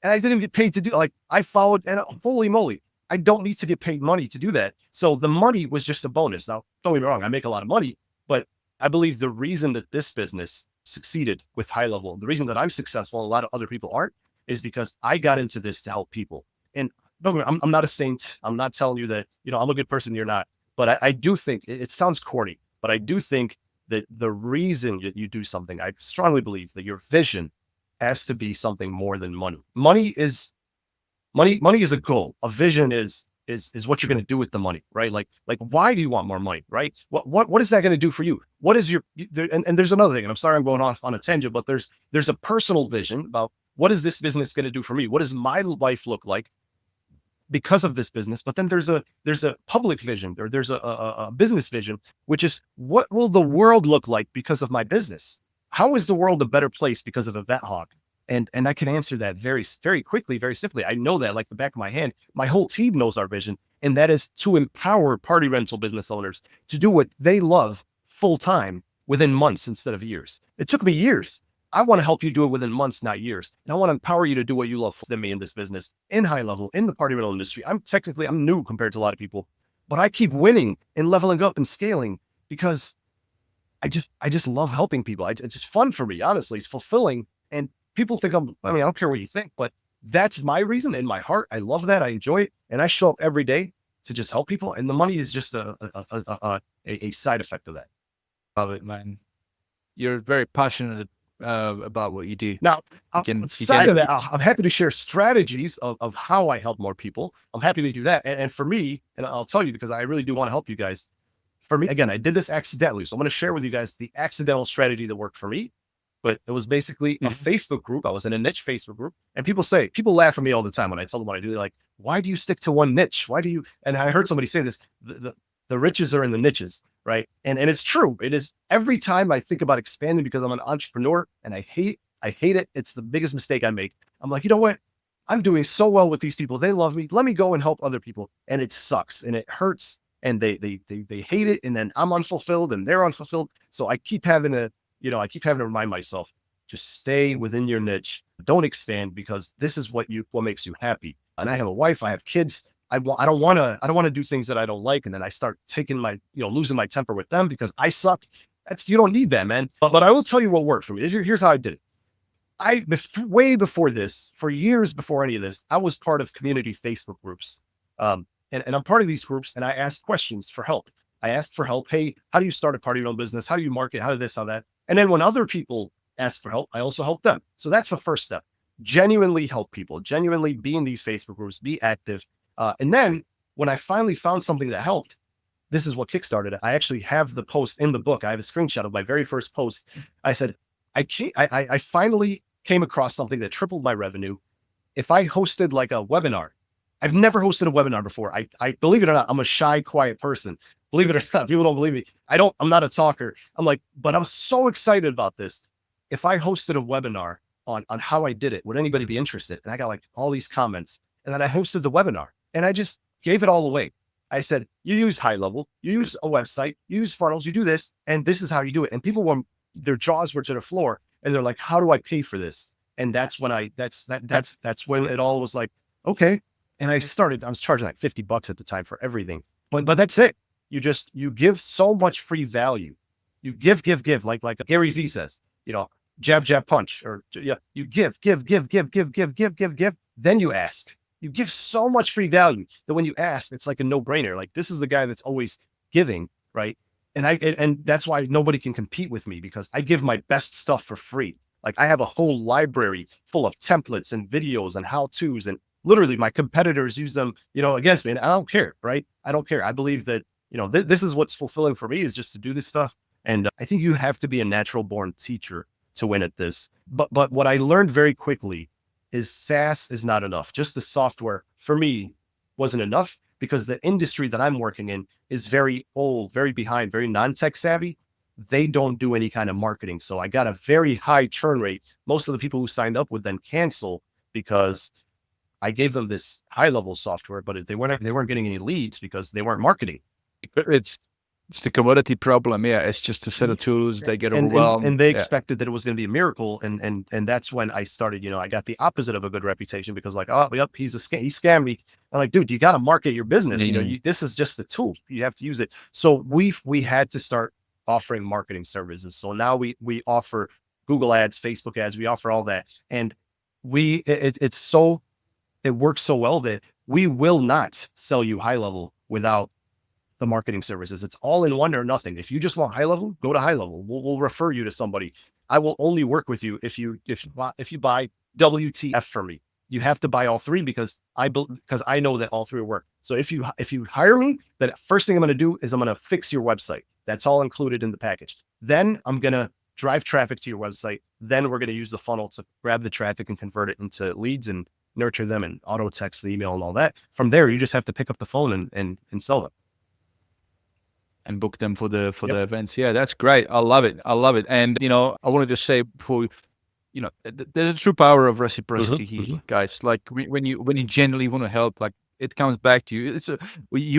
And I didn't get paid to do, like, I followed, and holy moly, I don't need to get paid money to do that. So the money was just a bonus. Now, don't get me wrong, I make a lot of money, but I believe the reason that this business succeeded with HighLevel, the reason that I'm successful, a lot of other people aren't, is because I got into this to help people. And don't get me wrong, I'm not a saint. I'm not telling you that, I'm a good person, you're not. But I do think, it sounds corny, but I do think that the reason that you do something, I strongly believe that your vision has to be something more than money. Money is a goal. A vision is what you're going to do with the money, right? Like why do you want more money, right? What is that going to do for you? What is and there's another thing, and I'm sorry I'm going off on a tangent, but there's a personal vision about what is this business going to do for me? What does my life look like because of this business? But then there's a public vision, or there's a business vision, which is, what will the world look like because of my business? How is the world a better place because of EventHawk? And I can answer that very, very quickly, very simply. I know that like the back of my hand. My whole team knows our vision, and that is to empower party rental business owners to do what they love full time within months instead of years. It took me years. I want to help you do it within months, not years. And I want to empower you to do what you love than me in this business, in HighLevel, in the party rental industry. I'm new compared to a lot of people, but I keep winning and leveling up and scaling because I just love helping people. It's just fun for me. Honestly, it's fulfilling. And people think I don't care what you think, but that's my reason in my heart. I love that. I enjoy it. And I show up every day to just help people. And the money is just a side effect of that. Love it, man. You're very passionate about what you do. Now, outside of that, I'm happy to share strategies of how I help more people. I'm happy to do that. And for me, and I'll tell you, because I really do want to help you guys. For me, again, I did this accidentally. So I'm going to share with you guys the accidental strategy that worked for me. But it was basically a Facebook group. I was in a niche Facebook group, and people laugh at me all the time when I tell them what I do. They're like, why do you stick to one niche? Why do you? And I heard somebody say this, the riches are in the niches, right? And it's true. It is. Every time I think about expanding, because I'm an entrepreneur and I hate it. It's the biggest mistake I make. I'm like, you know what? I'm doing so well with these people. They love me. Let me go and help other people. And it sucks and it hurts, and they hate it. And then I'm unfulfilled and they're unfulfilled. So I keep having to remind myself, just stay within your niche. Don't expand, because this is what makes you happy. And I have a wife, I have kids. I don't want to do things that I don't like. And then I start losing my temper with them because I suck. You don't need that, man. But I will tell you what worked for me. Here's how I did it. Way before this, for years before any of this, I was part of community Facebook groups. And I'm part of these groups, and I asked questions for help. I asked for help. Hey, how do you start a party rental business? How do you market? How do this, how that? And then when other people ask for help, I also help them. So that's the first step. Genuinely help people, genuinely be in these Facebook groups, be active. And then when I finally found something that helped, this is what kickstarted it. I actually have the post in the book. I have a screenshot of my very first post. I said, I finally came across something that tripled my revenue. If I hosted like a webinar, I've never hosted a webinar before. I believe it or not, I'm a shy, quiet person. Believe it or not, people don't believe me. I'm not a talker. I'm like, but I'm so excited about this. If I hosted a webinar on how I did it, would anybody be interested? And I got like all these comments, and then I hosted the webinar, and I just gave it all away. I said, you use HighLevel, you use a website, you use funnels, you do this, and this is how you do it. And people their jaws were to the floor, and they're like, how do I pay for this? And that's when that's when it all was like, okay. And I was charging like $50 at the time for everything, but that's it. You give so much free value. You give, like Gary Vee says, jab, jab, punch, or you give. Then you ask. You give so much free value that when you ask, it's like a no brainer. Like, this is the guy that's always giving, right? And that's why nobody can compete with me, because I give my best stuff for free. Like I have a whole library full of templates and videos and how-tos, and literally my competitors use them, against me. And I don't care, right? I don't care. I believe that, this is what's fulfilling for me, is just to do this stuff. And I think you have to be a natural born teacher to win at this. But what I learned very quickly is SaaS is not enough. Just the software for me wasn't enough, because the industry that I'm working in is very old, very behind, very non-tech savvy. They don't do any kind of marketing. So I got a very high churn rate. Most of the people who signed up would then cancel because I gave them this high-level software, but they weren't getting any leads because they weren't marketing. It's the commodity problem. Yeah. It's just a set of tools. They get overwhelmed. And they expected that it was going to be a miracle. And that's when I started, I got the opposite of a good reputation, because like, oh, yep, he scammed me. I'm like, dude, you got to market your business. This is just a tool. You have to use it. So we had to start offering marketing services. So now we offer Google ads, Facebook ads, we offer all that. And it works so well that we will not sell you HighLevel without the marketing services. It's all in one or nothing. If you just want HighLevel, go to HighLevel. We'll refer you to somebody. I will only work with you if you buy WTF from me. You have to buy all three, because I know that all three work. So if you hire me, the first thing I'm going to do is I'm going to fix your website. That's all included in the package. Then I'm going to drive traffic to your website. Then we're going to use the funnel to grab the traffic and convert it into leads and nurture them and auto text the email and all that. From there, you just have to pick up the phone and sell them. And book them for the events. Yeah, that's great. I love it. And, I wanted to say before, there's a true power of reciprocity here, guys. Like when you genuinely want to help, like it comes back to you.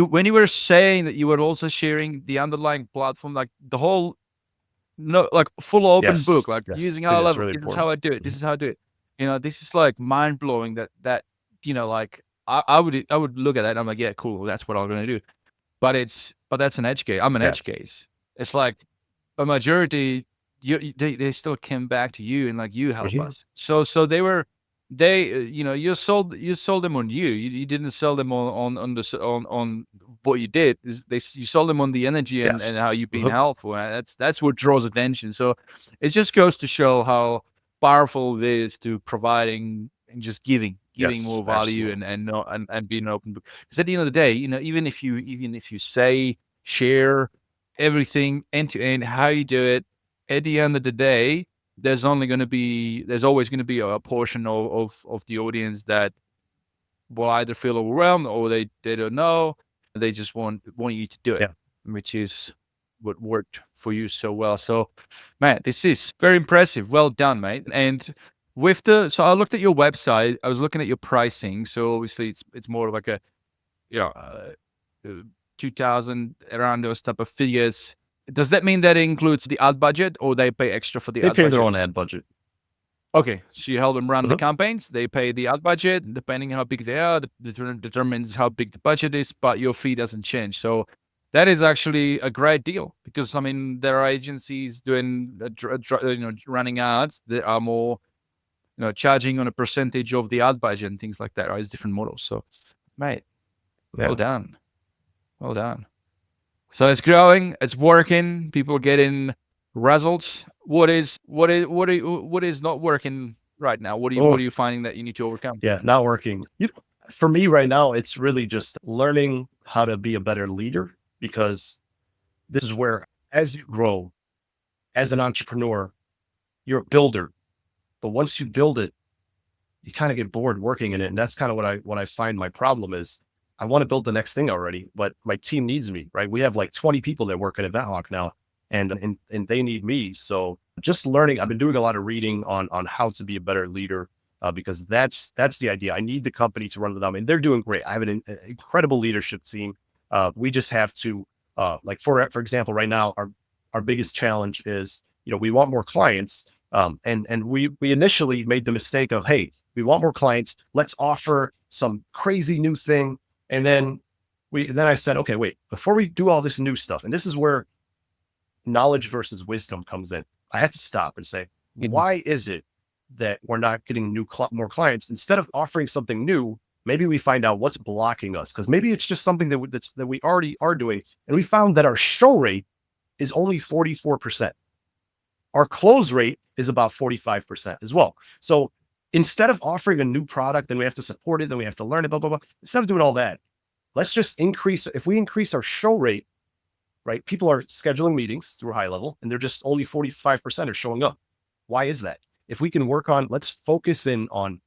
When you were saying that you were also sharing the underlying platform, like the whole, full open book, like using HighLevel. Really this is how I do it. This is how I do it. This is like mind blowing that, like I would look at that and I'm like, yeah, cool. That's what I'm going to do. But that's an edge case. I'm an edge case. It's like a majority, they still came back to you and like, you help us. So you sold them on you. You didn't sell them on what you did. You sold them on the energy and how you've been helpful. And that's what draws attention. So it just goes to show how powerful it is to providing and just giving more value and being open. Because at the end of the day, even if you say, share everything end to end, how you do it, at the end of the day, there's always going to be a portion of the audience that will either feel overwhelmed or they don't know. They just want you to do it, which is what worked for you so well. So, man, this is very impressive. Well done, mate. And so I looked at your website. I was looking at your pricing. So obviously it's more like a, 2,000 around those type of figures. Does that mean that it includes the ad budget, or they pay extra for the ad budget? They pay their own ad budget. Okay, so you help them run the campaigns. They pay the ad budget, depending on how big they are, determines how big the budget is, but your fee doesn't change. So that is actually a great deal, because there are agencies doing running ads that are more charging on a percentage of the ad budget and things like that. Right? It's different models. So, mate, well done. So it's growing, it's working. People are getting results. What is not working right now? What are you finding that you need to overcome? Yeah, not working. For me right now, it's really just learning how to be a better leader, because this is where, as you grow as an entrepreneur, you're a builder. But once you build it, you kind of get bored working in it. And that's kind of what I find my problem is. I want to build the next thing already, but my team needs me, right? We have like 20 people that work at EventHawk now, and they need me. So just learning, I've been doing a lot of reading on how to be a better leader, because that's the idea. I need the company to run without me. And they're doing great. I have an incredible leadership team. We just have to, for example, right now, our biggest challenge is, we want more clients. And we initially made the mistake of, hey, we want more clients. Let's offer some crazy new thing. And then I said, okay, wait, before we do all this new stuff, and this is where knowledge versus wisdom comes in. I had to stop and say, why is it that we're not getting more clients? Instead of offering something new, maybe we find out what's blocking us, because maybe it's just something that we already are doing. And we found that our show rate is only 44%. our close rate is about 45% as well. So instead of offering a new product, then we have to support it, then we have to learn it, blah, blah, blah. Instead of doing all that, let's just if we increase our show rate, right? People are scheduling meetings through HighLevel and they're just only 45% are showing up. Why is that? If we can let's focus in on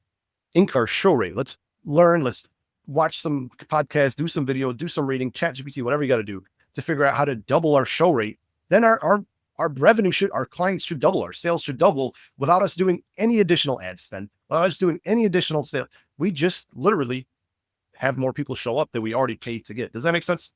our show rate. Let's learn, let's watch some podcasts, do some video, do some reading, chat GPT, whatever you got to do to figure out how to double our show rate. Then our revenue our clients should double, our sales should double without us doing any additional ad spend, without us doing any additional sales. We just literally have more people show up that we already paid to get. Does that make sense?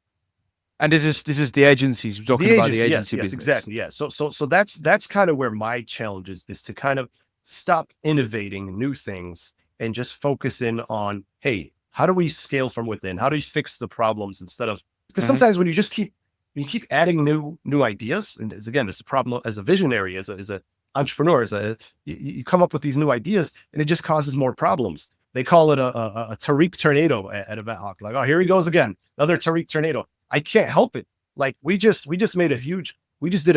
And this is the agencies. We're talking about the agency yes, business. Exactly. Yeah. So that's kind of where my challenge is to kind of stop innovating new things and just focus in on, hey, how do we scale from within? How do we fix the problems because sometimes when you keep adding new ideas, and it's a problem as a visionary, as a entrepreneur, you come up with these new ideas and it just causes more problems. They call it a Tariq tornado at EventHawk. Like, oh, here he goes again, another Tariq tornado. I can't help it. Like we just did a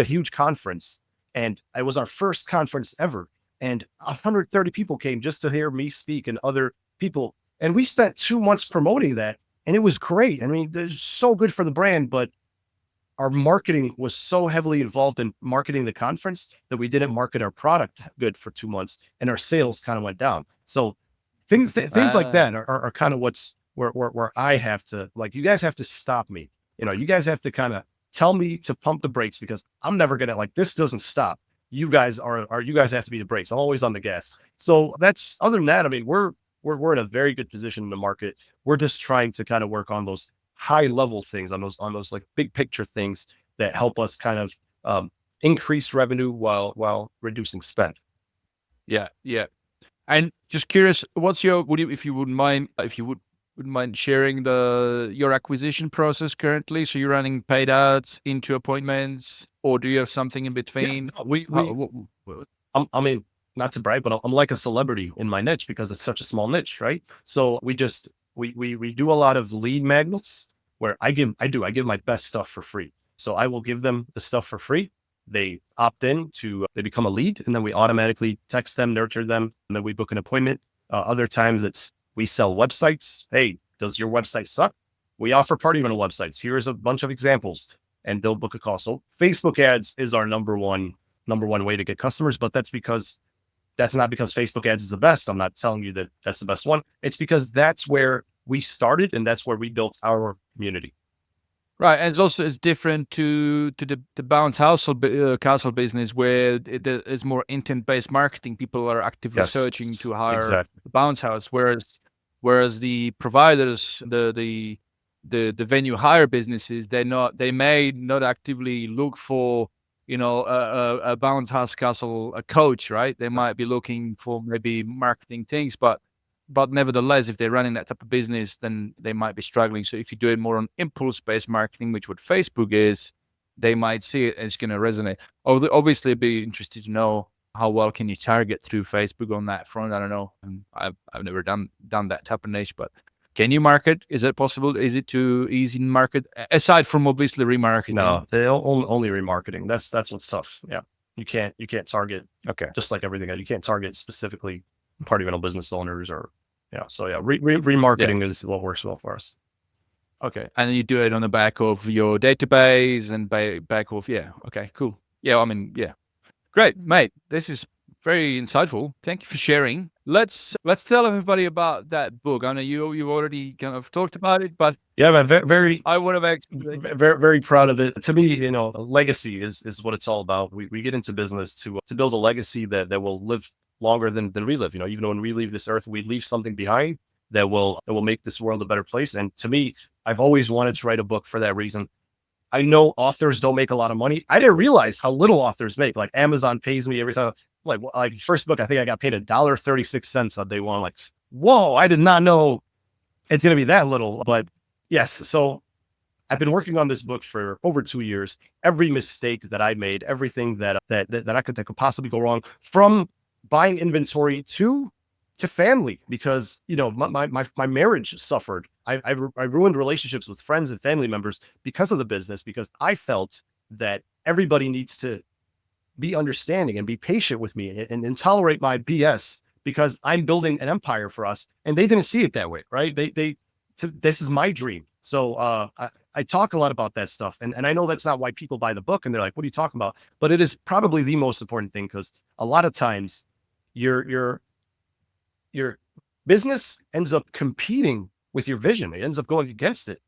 huge conference, and it was our first conference ever. And 130 people came just to hear me speak and other people. And we spent 2 months promoting that. And it was great. I mean, it's so good for the brand, but our marketing was so heavily involved in marketing the conference that we didn't market our product good for 2 months, and our sales kind of went down. So things like that are kind of where I have to, like, you guys have to stop me. You guys have to kind of tell me to pump the brakes, because I'm never going to, like, this doesn't stop. You guys have to be the brakes. I'm always on the gas. So other than that, I mean, we're in a very good position in the market. We're just trying to kind of work on those high level things, on those like big picture things that help us kind of increase revenue while reducing spend. Yeah. And just curious, if you wouldn't mind sharing your acquisition process currently? So you're running paid ads into appointments, or do you have something in between? Yeah, I mean, not to brag, but I'm like a celebrity in my niche because it's such a small niche, right? So we do a lot of lead magnets where I give my best stuff for free. So I will give them the stuff for free. They opt in they become a lead, and then we automatically text them, nurture them, and then we book an appointment. Other times we sell websites. Hey, does your website suck? We offer party rental websites. Here's a bunch of examples, and they'll book a call. So Facebook ads is our number one way to get customers, but that's not because Facebook ads is the best. I'm not telling you that that's the best one. It's because that's where we started, and that's where we built our community. Right, and it's different to the bounce castle business, where it's more intent-based marketing. People are actively searching to hire the bounce house, whereas the providers, the venue hire businesses, they may not actively look for a bounce house castle coach, right? They might be looking for maybe marketing things, but nevertheless, if they're running that type of business, then they might be struggling. So if you do it more on impulse-based marketing, which what Facebook is, they might see it, and it's going to resonate. Obviously, I'd be interested to know how well can you target through Facebook on that front. I don't know. I've never done that type of niche, but can you market? Is it possible? Is it too easy to market, aside from obviously remarketing? No, only remarketing. That's what's tough. Yeah, you can't target. Okay, just like everything else, you can't target specifically party rental business owners or. Yeah. So yeah, remarketing is what works well for us. Okay. And you do it on the back of your database and back of, yeah. Okay, cool. Yeah. I mean, yeah. Great, mate. This is very insightful. Thank you for sharing. Let's tell everybody about that book. I know you already kind of talked about it, but yeah, man, very, I want to very, very proud of it. To me, a legacy is what it's all about. We get into business to build a legacy that will live longer than we live. Even when we leave this earth, we leave something behind that will make this world a better place. And to me, I've always wanted to write a book for that reason. I know authors don't make a lot of money. I didn't realize how little authors make. Like Amazon pays me every time. Like first book, I think I got paid $1.36 on day one. Like, whoa, I did not know it's going to be that little. But yes, so I've been working on this book for over 2 years. Every mistake that I made, everything that could possibly go wrong, from buying inventory to family, because my marriage suffered. I ruined relationships with friends and family members because of the business, because I felt that everybody needs to be understanding and be patient with me and tolerate my BS because I'm building an empire for us. And they didn't see it that way, right? This is my dream. So I talk a lot about that stuff. And I know that's not why people buy the book and they're like, what are you talking about? But it is probably the most important thing, because a lot of times your business ends up competing with your vision. It ends up going against it.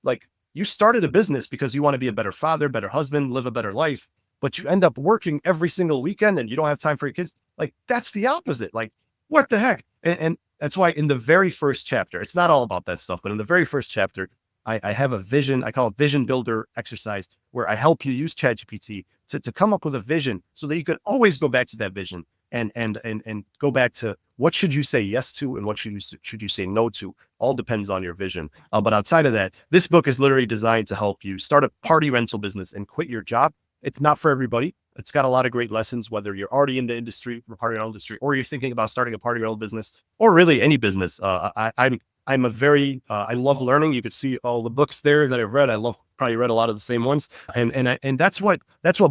Like, you started a business because you want to be a better father, better husband, live a better life, but you end up working every single weekend and you don't have time for your kids. Like, that's the opposite. Like, what the heck? And that's why in the very first chapter, it's not all about that stuff, but in the very first chapter, I have a vision. I call it vision builder exercise, where I help you use ChatGPT to come up with a vision so that you can always go back to that vision and go back to what should you say yes to and what should you say no to. All depends on your vision. But outside of that, this book is literally designed to help you start a party rental business and quit your job. It's not for everybody. It's got a lot of great lessons, whether you're already in the industry, the party rental industry, or you're thinking about starting a party rental business, or really any business. I'm a very, I love learning. You could see all the books there that I've read. Probably read a lot of the same ones. And that's what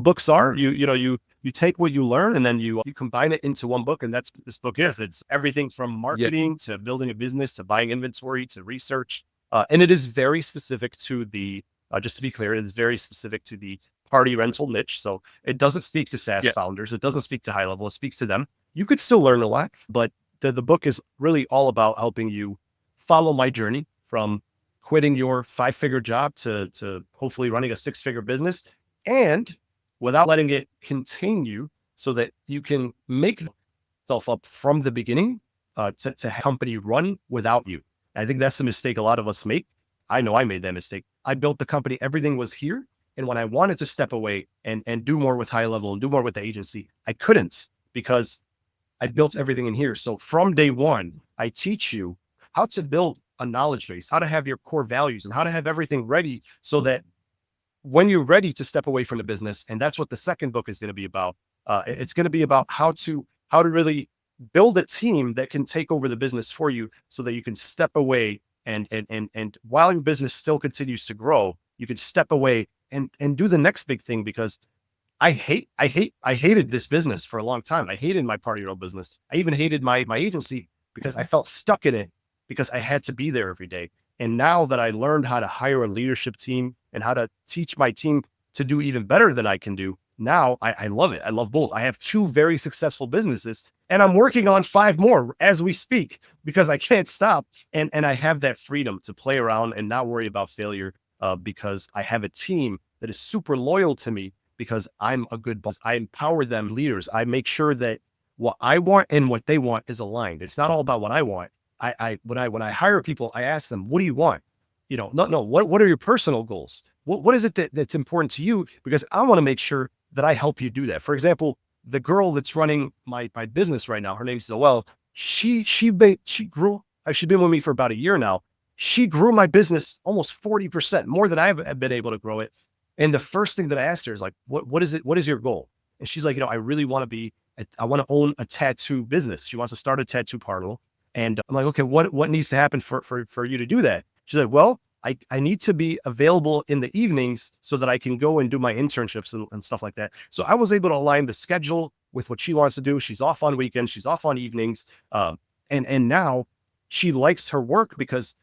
books are. You take what you learn and then you combine it into one book. And that's what this book is. It's everything from marketing to building a business, to buying inventory, to research. And it is very specific to the, just to be clear, it is very specific to the party rental niche. So it doesn't speak to SaaS founders. It doesn't speak to HighLevel. It speaks to them. You could still learn a lot, but the book is really all about helping you follow my journey from quitting your 5-figure job to hopefully running a 6-figure business, and without letting it continue, so that you can make yourself up from the beginning to have a company run without you. I think that's the mistake a lot of us make. I know I made that mistake. I built the company. Everything was here. And when I wanted to step away and do more with HighLevel and do more with the agency, I couldn't, because I built everything in here. So from day one, I teach you how to build a knowledge base, how to have your core values, and how to have everything ready so that when you're ready to step away from the business, and that's what the second book is going to be about. It's going to be about how to really build a team that can take over the business for you, so that you can step away and while your business still continues to grow, you can step away and do the next big thing. Because I hated this business for a long time. I hated my party rental business. I even hated my agency, because I felt stuck in it, because I had to be there every day. And now that I learned how to hire a leadership team and how to teach my team to do even better than I can do, now I love it. I love both. I have 2 very successful businesses, and I'm working on 5 more as we speak, because I can't stop. And I have that freedom to play around and not worry about failure, because I have a team that is super loyal to me, because I'm a good boss. I empower them leaders. I make sure that what I want and what they want is aligned. It's not all about what I want. When I hire people, I ask them, what do you want? What are your personal goals? What is it that's important to you? Because I want to make sure that I help you do that. For example, the girl that's running my business right now, her name's Zoelle. She grew, she's been with me for about a year now. She grew my business almost 40% more than I've been able to grow it. And the first thing that I asked her is like, what is it? What is your goal? And she's like, I really want to I want to own a tattoo business. She wants to start a tattoo parlor. And I'm like, okay, what needs to happen for you to do that? She's like, well, I need to be available in the evenings so that I can go and do my internships and stuff like that. So I was able to align the schedule with what she wants to do. She's off on weekends. She's off on evenings. And now she likes her work because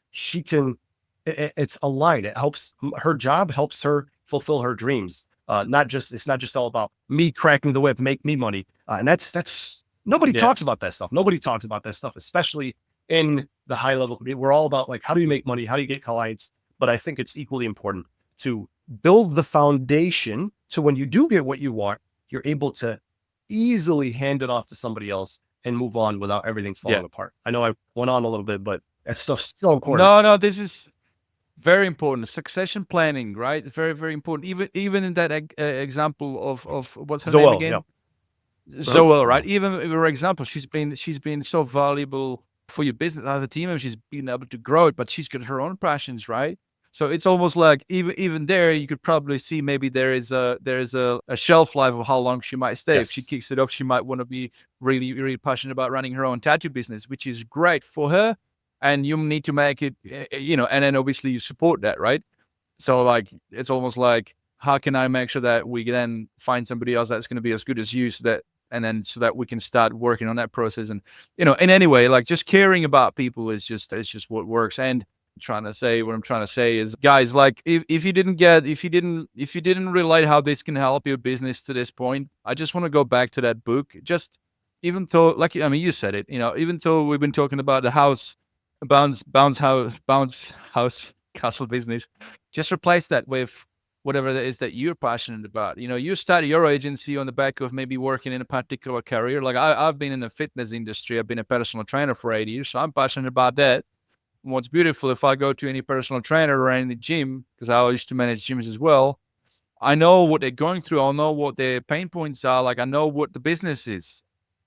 it's aligned. It helps, her job helps her fulfill her dreams. It's not just all about me cracking the whip, make me money. And that's nobody talks about that stuff. Nobody talks about that stuff, especially in the HighLevel community. We're all about like, how do you make money? How do you get clients? But I think it's equally important to build the foundation to when you do get what you want, you're able to easily hand it off to somebody else and move on without everything falling apart. I know I went on a little bit, but that stuff's so important. No, this is very important. Succession planning, right? Very, very important. Even in that example of what's her name again? Zoelle, right? Even in her example, she's been so valuable for your business as a team, and she's been able to grow it. But she's got her own passions, right? So it's almost like even there, you could probably see maybe there is a shelf life of how long she might stay. Yes. If she kicks it off, she might want to be really, really passionate about running her own tattoo business, which is great for her. And you need to make it, and then obviously you support that, right? So like, it's almost like how can I make sure that we then find somebody else that's going to be as good as you, so that we can start working on that process. And in any way, like, just caring about people is just what works. And what I'm trying to say is, guys, like, if you didn't relate how this can help your business to this point, I just want to go back to that book. Just, even though, like, I mean, you said it, even though we've been talking about the bounce house castle business, just replace that with whatever that is that you're passionate about. You started your agency on the back of maybe working in a particular career. Like, I've been in the fitness industry. I've been a personal trainer for 8 years, so I'm passionate about that. And what's beautiful, if I go to any personal trainer or any gym, because I used to manage gyms as well, I know what they're going through. I know what their pain points are. Like, I know what the business is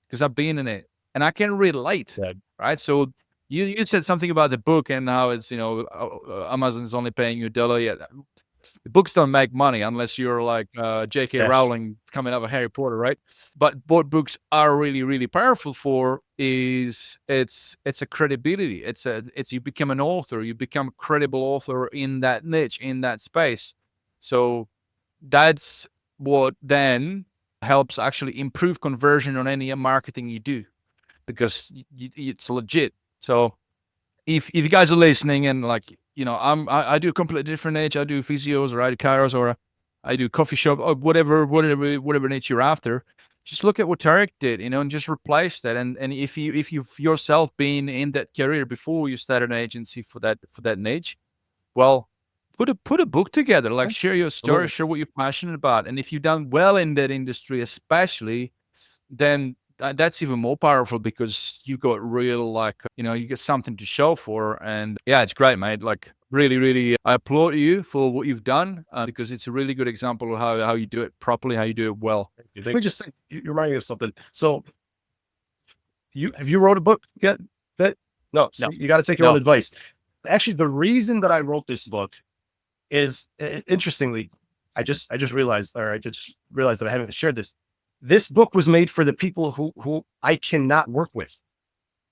because I've been in it, and I can relate, right? So you said something about the book and how it's, Amazon's only paying you $1. Yeah, the books don't make money unless you're like J.K. Rowling coming out of Harry Potter, right? But what books are really, really powerful for is it's a credibility. It's you become an author. You become a credible author in that niche, in that space. So that's what then helps actually improve conversion on any marketing you do, because it's legit. So if you guys are listening and, like, I do a completely different niche. I do physios, or I do chiros, or I do coffee shop, or whatever niche you're after. Just look at what Tariq did, and just replace that. And if you've yourself been in that career before you started an agency for that niche, well, put a book together. Like, share your story, share what you're passionate about. And if you've done well in that industry, especially, then that's even more powerful, because you got real, like, you get something to show for. And yeah, it's great, mate. Like, really, really, I applaud you for what you've done, because it's a really good example of how you do it properly, how you do it well. Let me just say, you remind me of something. So have you wrote a book yet? No. You got to take your own advice. Actually, the reason that I wrote this book is, interestingly, I just realized that I haven't shared this. This book was made for the people who I cannot work with.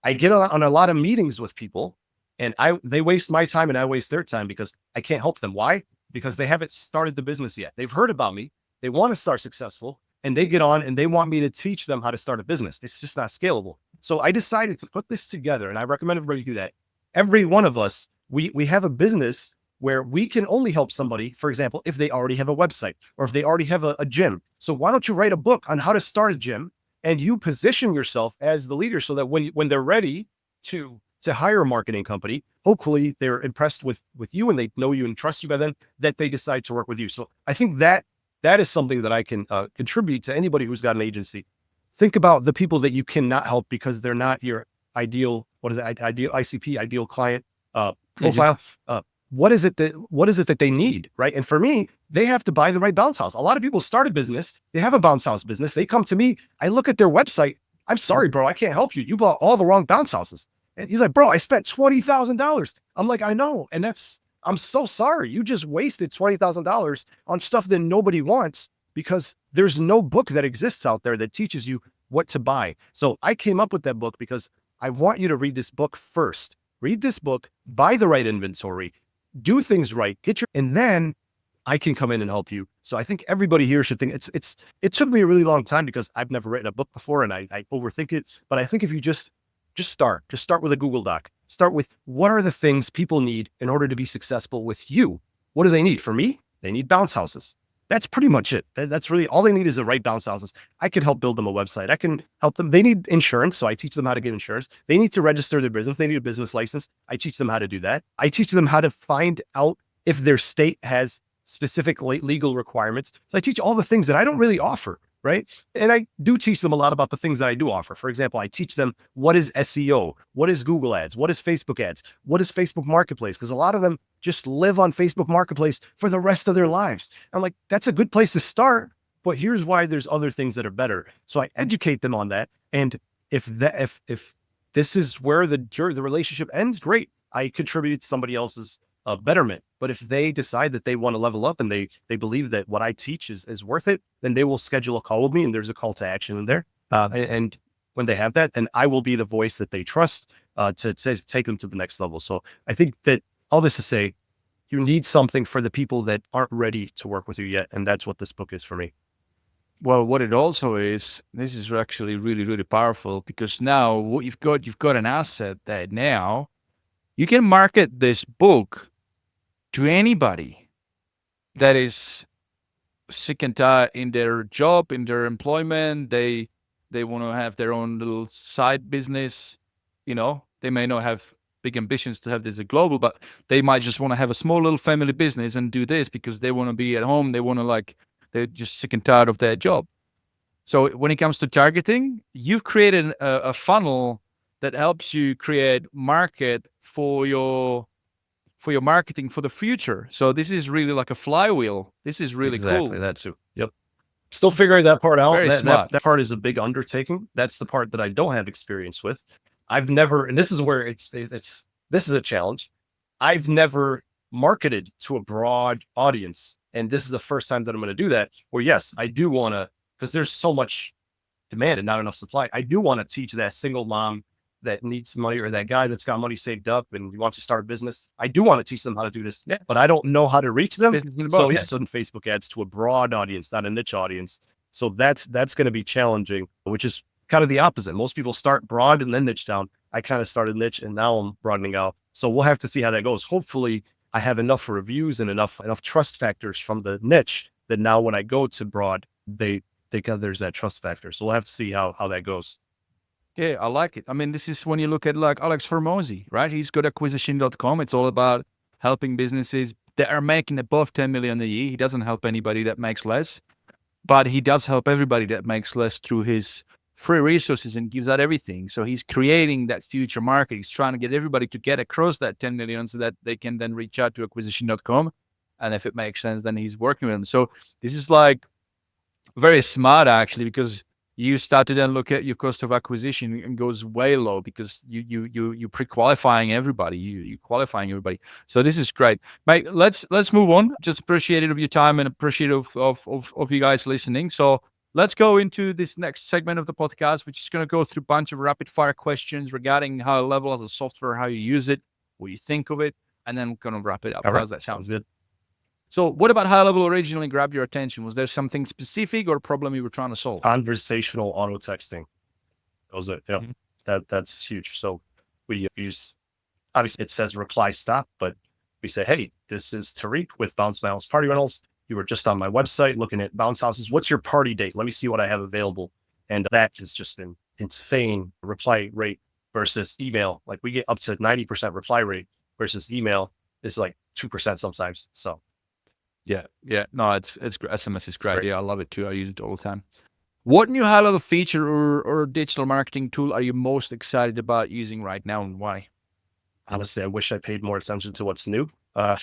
I get on a lot of meetings with people, and they waste my time and I waste their time because I can't help them. Why? Because they haven't started the business yet. They've heard about me. They want to start successful, and they get on and they want me to teach them how to start a business. It's just not scalable. So I decided to put this together, and I recommend everybody do that. Every one of us, we have a business where we can only help somebody, for example, if they already have a website or if they already have a gym. So why don't you write a book on how to start a gym, and you position yourself as the leader, so that when they're ready to hire a marketing company, hopefully they're impressed with you and they know you and trust you by then, that they decide to work with you. So I think that is something that I can contribute to anybody who's got an agency. Think about the people that you cannot help because they're not your ideal ICP, ideal client profile. What is it that they need, right? And for me, they have to buy the right bounce house. A lot of people start a business, they have a bounce house business. They come to me, I look at their website. I'm sorry, bro, I can't help you. You bought all the wrong bounce houses. And he's like, bro, I spent $20,000. I'm like, I know. And I'm so sorry. You just wasted $20,000 on stuff that nobody wants, because there's no book that exists out there that teaches you what to buy. So I came up with that book because I want you to read this book first. Read this book, buy the right inventory, do things right, and then I can come in and help you. So I think everybody here should think it took me a really long time because I've never written a book before and I overthink it. But I think if you just start with a Google Doc, start with what are the things people need in order to be successful with you? What do they need? For me, they need bounce houses. That's pretty much it. That's really all they need, is the right bounce houses. I can help build them a website. I can help them. They need insurance. So I teach them how to get insurance. They need to register their business. They need a business license. I teach them how to do that. I teach them how to find out if their state has specific legal requirements. So I teach all the things that I don't really offer, right? And I do teach them a lot about the things that I do offer. For example, I teach them what is SEO, what is Google ads, what is Facebook ads, what is Facebook Marketplace? Because a lot of them just live on Facebook Marketplace for the rest of their lives. I'm like, that's a good place to start, but here's why there's other things that are better. So I educate them on that. And if this is where the relationship ends, great. I contributed to somebody else's betterment. But if they decide that they want to level up and they believe that what I teach is worth it, then they will schedule a call with me, and there's a call to action in there. And when they have that, then I will be the voice that they trust to take them to the next level. So I think that all this to say, you need something for the people that aren't ready to work with you yet. And that's what this book is for me. Well, what it also is, this is actually really, really powerful, because now what you've got an asset that now you can market this book to anybody that is sick and tired in their job, in their employment. They want to have their own little side business. They may not have big ambitions to have this global, but they might just want to have a small little family business and do this because they want to be at home. They want to they're just sick and tired of their job. So when it comes to targeting, you've created a funnel that helps you create market for your marketing for the future. So this is really like a flywheel. This is really Exactly, cool. that too. Yep. Still figuring that part out. Very smart. That part is a big undertaking. That's the part that I don't have experience with. I've never, and this is where this is a challenge. I've never marketed to a broad audience. And this is the first time that I'm going to do that, where yes, I do want to, because there's so much demand and not enough supply. I do want to teach that single mom that needs money, or that guy that's got money saved up and wants to start a business. I do want to teach them how to do this, but I don't know how to reach them. So yeah, so Facebook ads to a broad audience, not a niche audience. So that's going to be challenging, which is kind of the opposite. Most people start broad and then niche down. I kind of started niche and now I'm broadening out. So we'll have to see how that goes. Hopefully I have enough reviews and enough trust factors from the niche that now when I go to broad, there's that trust factor. So we'll have to see how that goes. Yeah, I like it. I mean, this is when you look at like Alex Hormozy, right? He's got acquisition.com. It's all about helping businesses that are making above 10 million a year. He doesn't help anybody that makes less, but he does help everybody that makes less through his free resources and gives out everything. So he's creating that future market. He's trying to get everybody to get across that 10 million so that they can then reach out to acquisition.com. And if it makes sense, then he's working with them. So this is like very smart actually, because you start to then look at your cost of acquisition and goes way low because you pre-qualifying everybody, you qualifying everybody. So this is great, mate. Let's move on. Just appreciative of your time and appreciative of you guys listening. So let's go into this next segment of the podcast, which is going to go through a bunch of rapid fire questions regarding HighLevel as a software, how you use it, what you think of it, and then we're going to wrap it up. All right. How's that sound? Sounds good. So what about HighLevel originally grabbed your attention? Was there something specific or a problem you were trying to solve? Conversational auto texting. That was it. Yeah, that's huge. So we use, obviously it says reply stop, but we say, hey, this is Tariq with Bounce House Party Rentals. You were just on my website looking at bounce houses. What's your party date? Let me see what I have available. And that has just been insane reply rate versus email. Like we get up to 90% reply rate versus email is like 2% sometimes. So yeah. No, it's SMS is great. Yeah, I love it too. I use it all the time. What new HighLevel feature or digital marketing tool are you most excited about using right now, and why? Honestly, I wish I paid more attention to what's new. I'm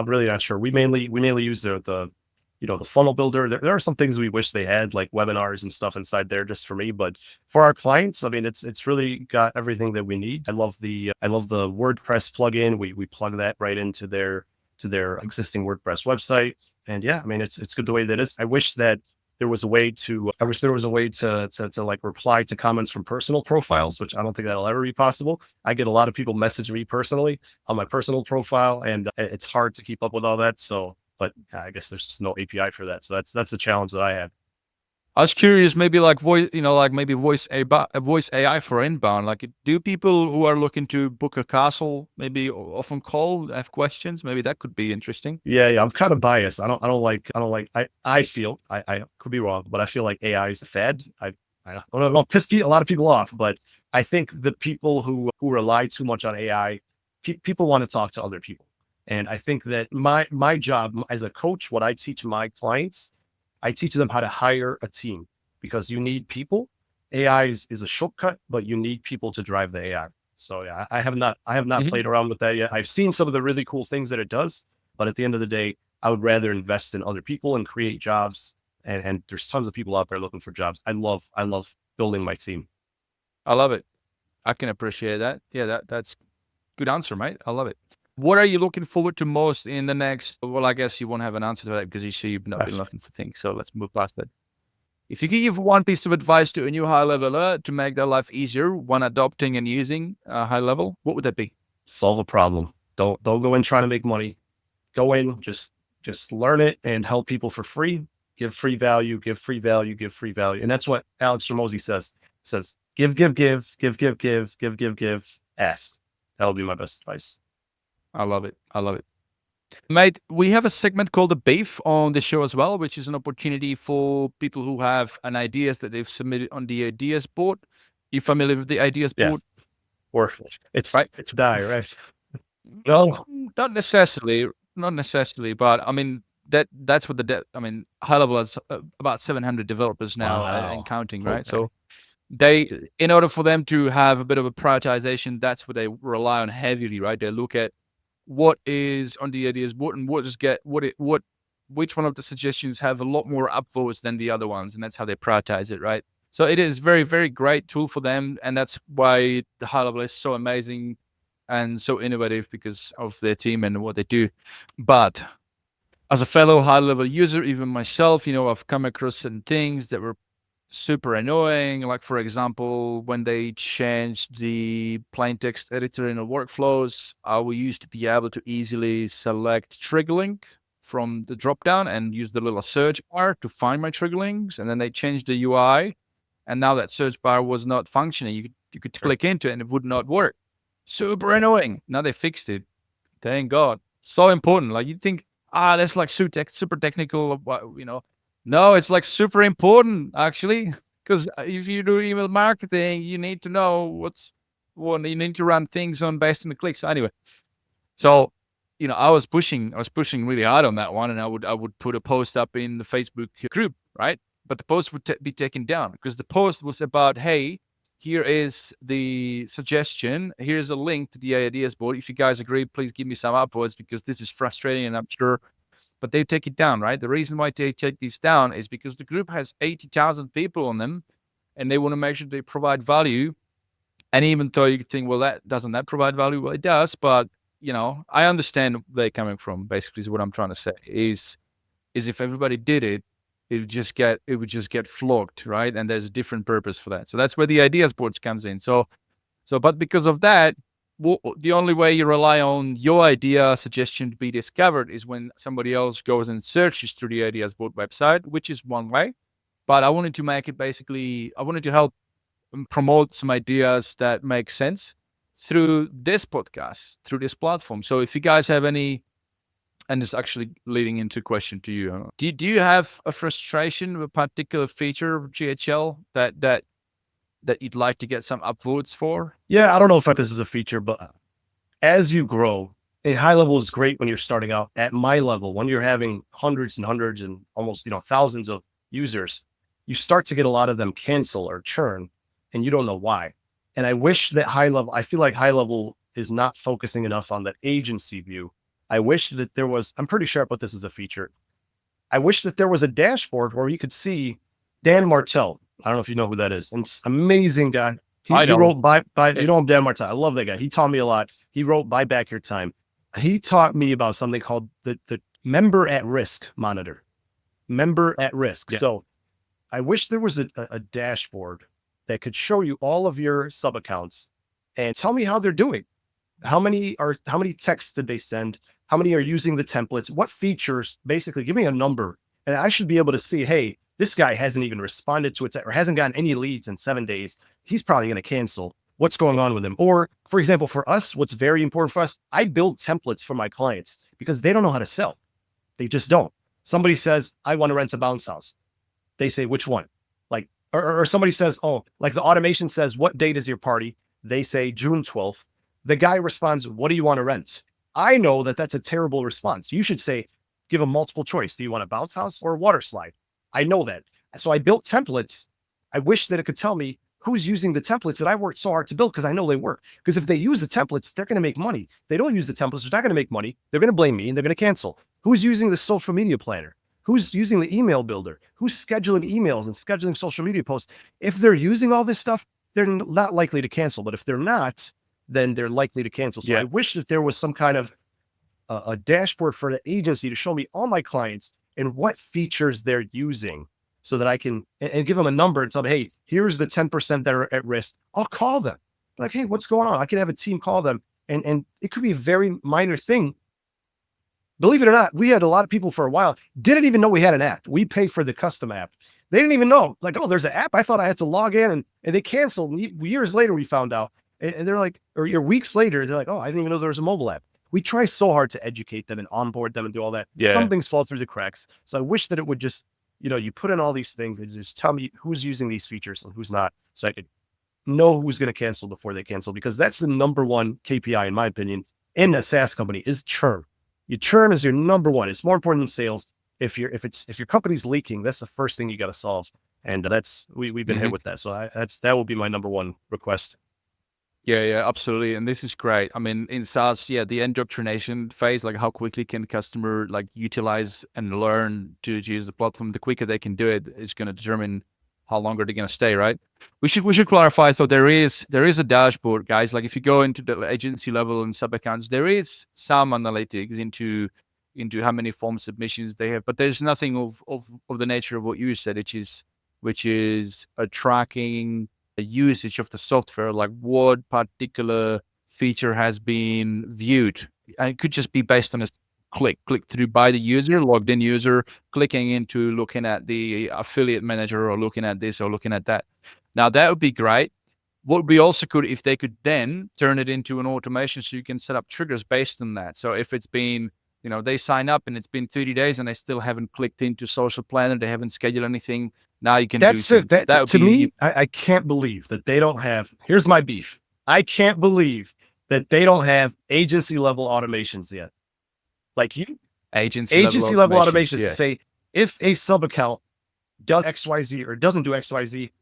really not sure. We mainly use the funnel builder. There are some things we wish they had, like webinars and stuff inside there just for me, but for our clients, I mean, it's really got everything that we need. I love the WordPress plugin. We plug that right into their existing WordPress website. And yeah, I mean, it's good the way that it is. I wish there was a way to like reply to comments from personal profiles, which I don't think that'll ever be possible. I get a lot of people message me personally on my personal profile, and it's hard to keep up with all that. So, but I guess there's just no API for that. So that's the challenge that I had. I was curious, maybe like voice AI for inbound. Like, do people who are looking to book a castle maybe often have questions? Maybe that could be interesting. Yeah. I'm kind of biased. I feel I could be wrong, but I feel like AI is a fad. I don't know, I'll piss a lot of people off, but I think the people who rely too much on AI, people want to talk to other people. And I think that my job as a coach, what I teach my clients, I teach them how to hire a team, because you need people. AI is a shortcut, but you need people to drive the AI. So yeah, I have not played around with that yet. I've seen some of the really cool things that it does, but at the end of the day, I would rather invest in other people and create jobs. And there's tons of people out there looking for jobs. I love building my team. I love it. I can appreciate that. Yeah, that's good answer, mate. I love it. What are you looking forward to most in the next? Well, I guess you won't have an answer to that because you see you've not been looking for things. So let's move past that. If you could give one piece of advice to a new HighLeveler to make their life easier when adopting and using HighLevel, what would that be? Solve a problem. Don't go in trying to make money. Go in, just learn it and help people for free. Give free value, give free value, give free value. And that's what Alex Ramosi says, give, ask. That'll be my best advice. I love it. I love it. Mate, we have a segment called the Beef on the show as well, which is an opportunity for people who have an ideas that they've submitted on the ideas board. You familiar with the ideas board? Or it's right? It's die, right? No, not necessarily, but I mean that's what HighLevel has about 700 developers now and counting, right? So they, in order for them to have a bit of a prioritization, that's what they rely on heavily, right? They look at what is on the ideas board and which one of the suggestions have a lot more upvotes than the other ones, and that's how they prioritize it, right? So it is very, very great tool for them, and that's why the HighLevel is so amazing and so innovative, because of their team and what they do. But as a fellow HighLevel user, even myself, I've come across certain things that were super annoying. Like, for example, when they changed the plain text editor in the workflows, we used to be able to easily select trigger link from the dropdown and use the little search bar to find my trigger links. And then they changed the UI, and now that search bar was not functioning. You could click into it and it would not work. Super annoying. Now they fixed it. Thank God. So important. Like, you think, that's like super technical, No, it's like super important, actually, because if you do email marketing, you need to know you need to run things based on the clicks. Anyway, so I was pushing really hard on that one, and I would put a post up in the Facebook group, right? But the post would be taken down because the post was about, hey, here is the suggestion. Here's a link to the ideas board. If you guys agree, please give me some upvotes, because this is frustrating, and I'm sure. But they take it down, right? The reason why they take these down is because the group has 80,000 people on them, and they want to make sure they provide value. And even though you think, well, doesn't that provide value? Well, it does, but I understand where they're coming from. Basically, is what I'm trying to say is if everybody did it, it would just get flogged, right? And there's a different purpose for that. So that's where the ideas boards comes in. But because of that, the only way you rely on your idea suggestion to be discovered is when somebody else goes and searches through the ideas board website, which is one way. But I wanted to make it I wanted to help promote some ideas that make sense through this podcast, through this platform. So if you guys have any, and it's actually leading into a question to you, do you have a frustration with a particular feature of GHL that you'd like to get some upvotes for? Yeah, I don't know if this is a feature, but as you grow, HighLevel is great when you're starting out. At my level, when you're having hundreds and hundreds and almost thousands of users, you start to get a lot of them cancel or churn, and you don't know why. And I wish that I feel like HighLevel is not focusing enough on the agency view. I wish that I'm pretty sure I put this as a feature. I wish that there was a dashboard where you could see Dan Martell. I don't know if you know who that is. It's an amazing guy. He wrote Dan Martell. I love that guy. He taught me a lot. He wrote Buy Back Your Time. He taught me about something called the member at risk monitor. Member at risk. Yeah. So I wish there was a dashboard that could show you all of your sub accounts and tell me how they're doing. How many texts did they send? How many are using the templates? What features? Basically, give me a number, and I should be able to see, hey, this guy hasn't even responded to it or hasn't gotten any leads in 7 days. He's probably going to cancel. What's going on with him? Or, for example, for us, what's very important for us, I build templates for my clients because they don't know how to sell. They just don't. Somebody says, I want to rent a bounce house. They say, which one? Like, or somebody says, oh, like the automation says, what date is your party? They say June 12th. The guy responds, what do you want to rent? I know that that's a terrible response. You should say, give them multiple choice. Do you want a bounce house or a water slide? I know that. So I built templates. I wish that it could tell me who's using the templates that I worked so hard to build, because I know they work. Because if they use the templates, they're going to make money. If they don't use the templates, they're not going to make money. They're going to blame me and they're going to cancel. Who's using the social media planner? Who's using the email builder? Who's scheduling emails and scheduling social media posts? If they're using all this stuff, they're not likely to cancel. But if they're not, then they're likely to cancel. So I wish that there was some kind of a dashboard for the agency to show me all my clients and what features they're using, so that I can and give them a number and tell them, hey, here's the 10% that are at risk. I'll call them. Like, hey, what's going on? I can have a team call them And it could be a very minor thing. Believe it or not, we had a lot of people for a while didn't even know we had an app. We pay for the custom app. They didn't even know, like, oh, there's an app. I thought I had to log in, and they canceled. And years later, we found out, and they're like, or weeks later, they're like, oh, I didn't even know there was a mobile app. We try so hard to educate them and onboard them and do all that. Yeah. Some things fall through the cracks. So I wish that it would just, you put in all these things and just tell me who's using these features and who's not, so I could know who's going to cancel before they cancel, because that's the number one KPI, in my opinion, in a SaaS company is churn. Your churn is your number one. It's more important than sales. If your company's leaking, that's the first thing you got to solve. And we've been hit with that. So that will be my number one request. Yeah, absolutely. And this is great. I mean, in SaaS, the indoctrination phase, like how quickly can the customer like utilize and learn to use the platform, the quicker they can do it is going to determine how long are they going to stay, right? We should clarify. So there is a dashboard, guys. Like if you go into the agency level and sub accounts, there is some analytics into how many form submissions they have, but there's nothing of the nature of what you said, which is a tracking the usage of the software, like what particular feature has been viewed. And it could just be based on a click through by the user, logged in user, clicking into looking at the affiliate manager or looking at this or looking at that. Now that would be great. What would be also good if they could then turn it into an automation so you can set up triggers based on that. So if it's been, they sign up and it's been 30 days and they still haven't clicked into social planner, they haven't scheduled anything. Now you can do that to me, I can't believe that they don't have, here's my beef. I can't believe that they don't have agency level automations yet. Like agency level automations to say, if a sub account does XYZ or doesn't do XYZ,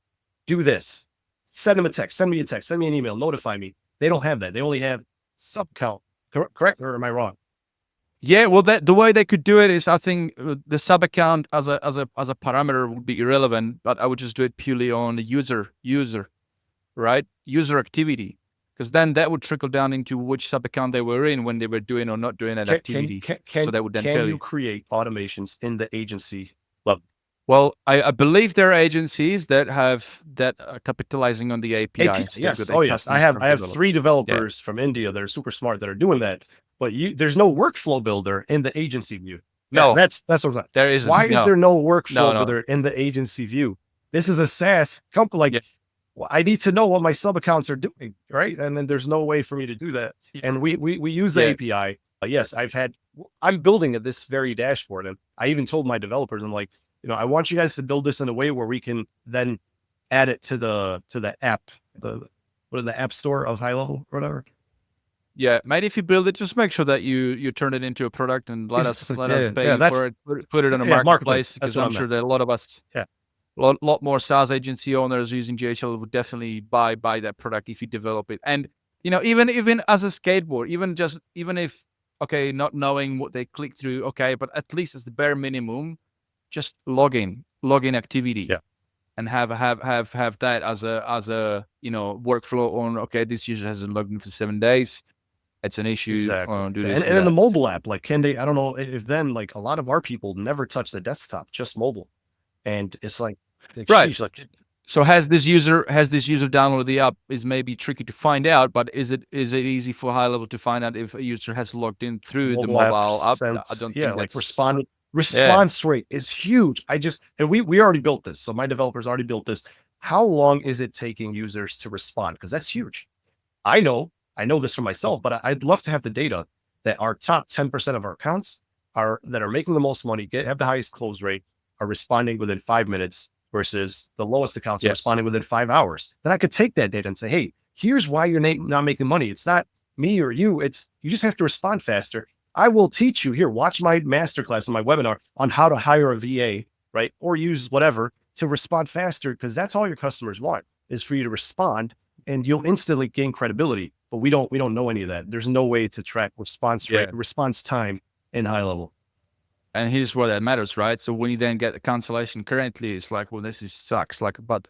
do this. Send them a text, send me a text, send me an email, notify me. They don't have that. They only have sub account. Correct? Or am I wrong? Yeah, well, the way they could do it is, I think the sub account as a parameter would be irrelevant, but I would just do it purely on the user, right? User activity, because then that would trickle down into which sub account they were in when they were doing or not doing that activity. So that would then tell you. Can you create automations in the agency level? Well, I believe there are agencies that are capitalizing on the APIs. Yes. Oh, yes. I have 3 developers from India that are super smart that are doing that. But there's no workflow builder in the agency view. No, that's what I'm saying. There isn't. Why is there no workflow builder in the agency view? This is a SaaS company. Well, I need to know what my sub accounts are doing, right? And then there's no way for me to do that. And we use the API. Yes, I'm building this very dashboard, and I even told my developers, I'm like, I want you guys to build this in a way where we can then add it to the app, the app store of HighLevel or whatever. Yeah, mate, if you build it, just make sure that you turn it into a product and let us pay for it, put it in a marketplace, because I'm sure that a lot of us, lot more SaaS agency owners using GHL would definitely buy that product if you develop it. And, even as a skateboard, even if, not knowing what they click through, but at least as the bare minimum, just login activity. Yeah. And have that as a workflow on, this user hasn't logged in for 7 days. It's an issue. Exactly. And in the mobile app, like, can they, I don't know if then, like, a lot of our people never touch the desktop, just mobile. And it's like, right. So has this user downloaded the app is maybe tricky to find out, but is it easy for HighLevel to find out if a user has logged in through the mobile app? I don't think like response rate is huge. And we already built this. So my developers already built this. How long is it taking users to respond? Because that's huge. I know this for myself, but I'd love to have the data that our top 10% of our accounts that are making the most money, have the highest close rate, are responding within 5 minutes versus the lowest accounts are responding within 5 hours. Then I could take that data and say, hey, here's why you're not making money. It's not me or you. You just have to respond faster. I will teach you here. Watch my masterclass and my webinar on how to hire a VA, right? Or use whatever to respond faster, because that's all your customers want, is for you to respond, and you'll instantly gain credibility. But we don't know any of that. There's no way to track response rate, response time in HighLevel. And here's where that matters, right? So when you then get the cancellation, currently it's like, well, this sucks. Like, but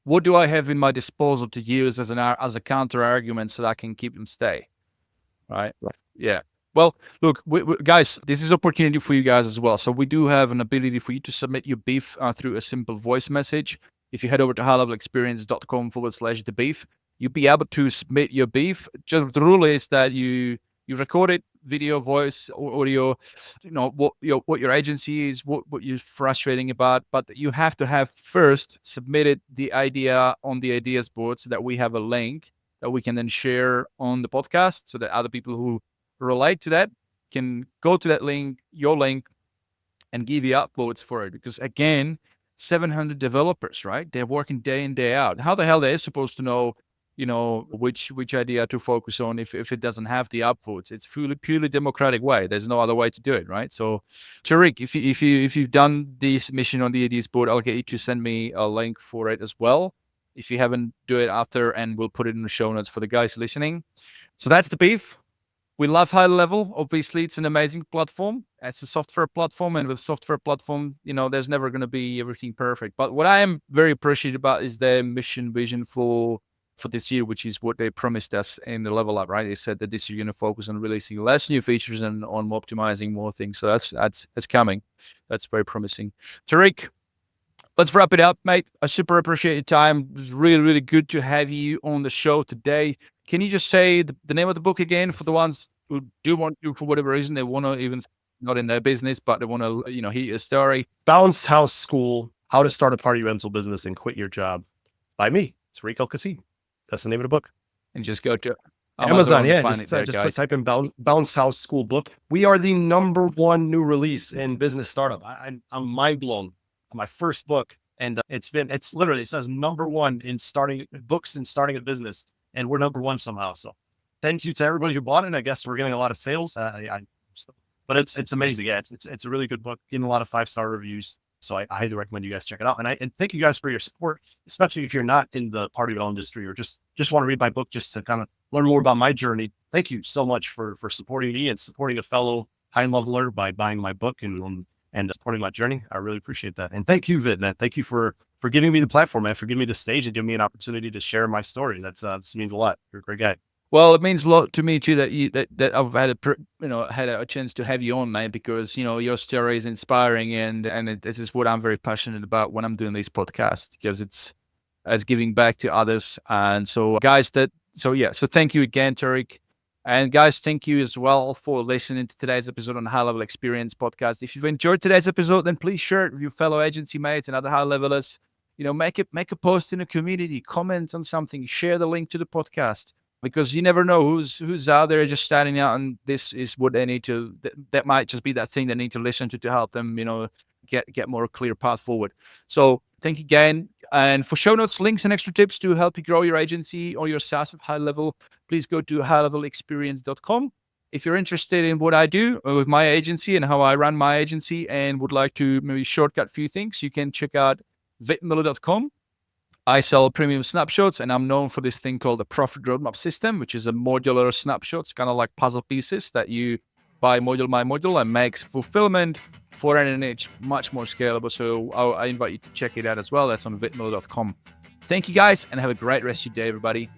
what do I have in my disposal to use as a counter argument so that I can keep them stay, right? Yeah. Well, look, guys, this is opportunity for you guys as well. So we do have an ability for you to submit your beef through a simple voice message. If you head over to highlevelexperience.com/thebeef, you'll be able to submit your brief. Just the rule is that you record it, video, voice, or audio, what your agency is, what you're frustrating about, but you have to have first submitted the idea on the ideas board so that we have a link that we can then share on the podcast so that other people who relate to that can go to that link, your link, and give you uploads for it. Because again, 700 developers, right? They're working day in, day out. How the hell they're supposed to know, which idea to focus on if it doesn't have the upvotes? It's purely democratic way. There's no other way to do it, right? So, Tariq, if you've done the submission on the ideas board, I'll get you to send me a link for it as well. If you haven't, do it after, and we'll put it in the show notes for the guys listening. So that's the beef. We love HighLevel. Obviously, it's an amazing platform. It's a software platform, and with software platform, there's never going to be everything perfect. But what I am very appreciative about is their mission vision for this year, which is what they promised us in the level up, right? They said that this year you're going to focus on releasing less new features and on optimizing more things. So that's coming. That's very promising. Tariq, let's wrap it up, mate. I super appreciate your time. It was really, really good to have you on the show today. Can you just say the name of the book again for the ones who do want to, for whatever reason, they want to, even not in their business, but they want to, hear your story? Bounce House School: How to Start a Party Rental Business and Quit Your Job, by me, Tariq Elkhatib. That's the name of the book. And just go to Amazon. Yeah, type in Bounce House School book. We are the #1 new release in business startup. I'm mind blown. My first book, and it says #1 in starting books and starting a business, and we're #1 somehow. So thank you to everybody who bought it. I guess we're getting a lot of sales. But it's amazing. Yeah, it's a really good book, getting a lot of 5-star reviews. So I highly recommend you guys check it out. And thank you guys for your support, especially if you're not in the party rental industry or just want to read my book just to kind of learn more about my journey. Thank you so much for supporting me and supporting a fellow high leveler by buying my book and supporting my journey. I really appreciate that. And thank you, Vit, man. Thank you for giving me the platform, man, for giving me the stage and giving me an opportunity to share my story. This means a lot. You're a great guy. Well, it means a lot to me too that I've had a chance to have you on, mate, because your story is inspiring, and this is what I'm very passionate about when I'm doing these podcasts, because it's giving back to others. And so, guys, so thank you again, Tariq, and guys, thank you as well for listening to today's episode on HighLevel Experience Podcast. If you've enjoyed today's episode, then please share it with your fellow agency mates and other high levelers. Make a post in the community, comment on something, share the link to the podcast. Because you never know who's out there just starting out, and this is what they need to. That might just be that thing they need to listen to help them, get more clear path forward. So thank you again, and for show notes, links, and extra tips to help you grow your agency or your SaaS of high level, please go to HighLevelExperience.com. If you're interested in what I do with my agency and how I run my agency, and would like to maybe shortcut a few things, you can check out VitMuller.com. I sell premium snapshots, and I'm known for this thing called the Profit Roadmap System, which is a modular snapshots, kind of like puzzle pieces that you buy module by module and makes fulfillment for an niche much more scalable. So I invite you to check it out as well. That's on vitmuller.com. Thank you, guys, and have a great rest of your day, everybody.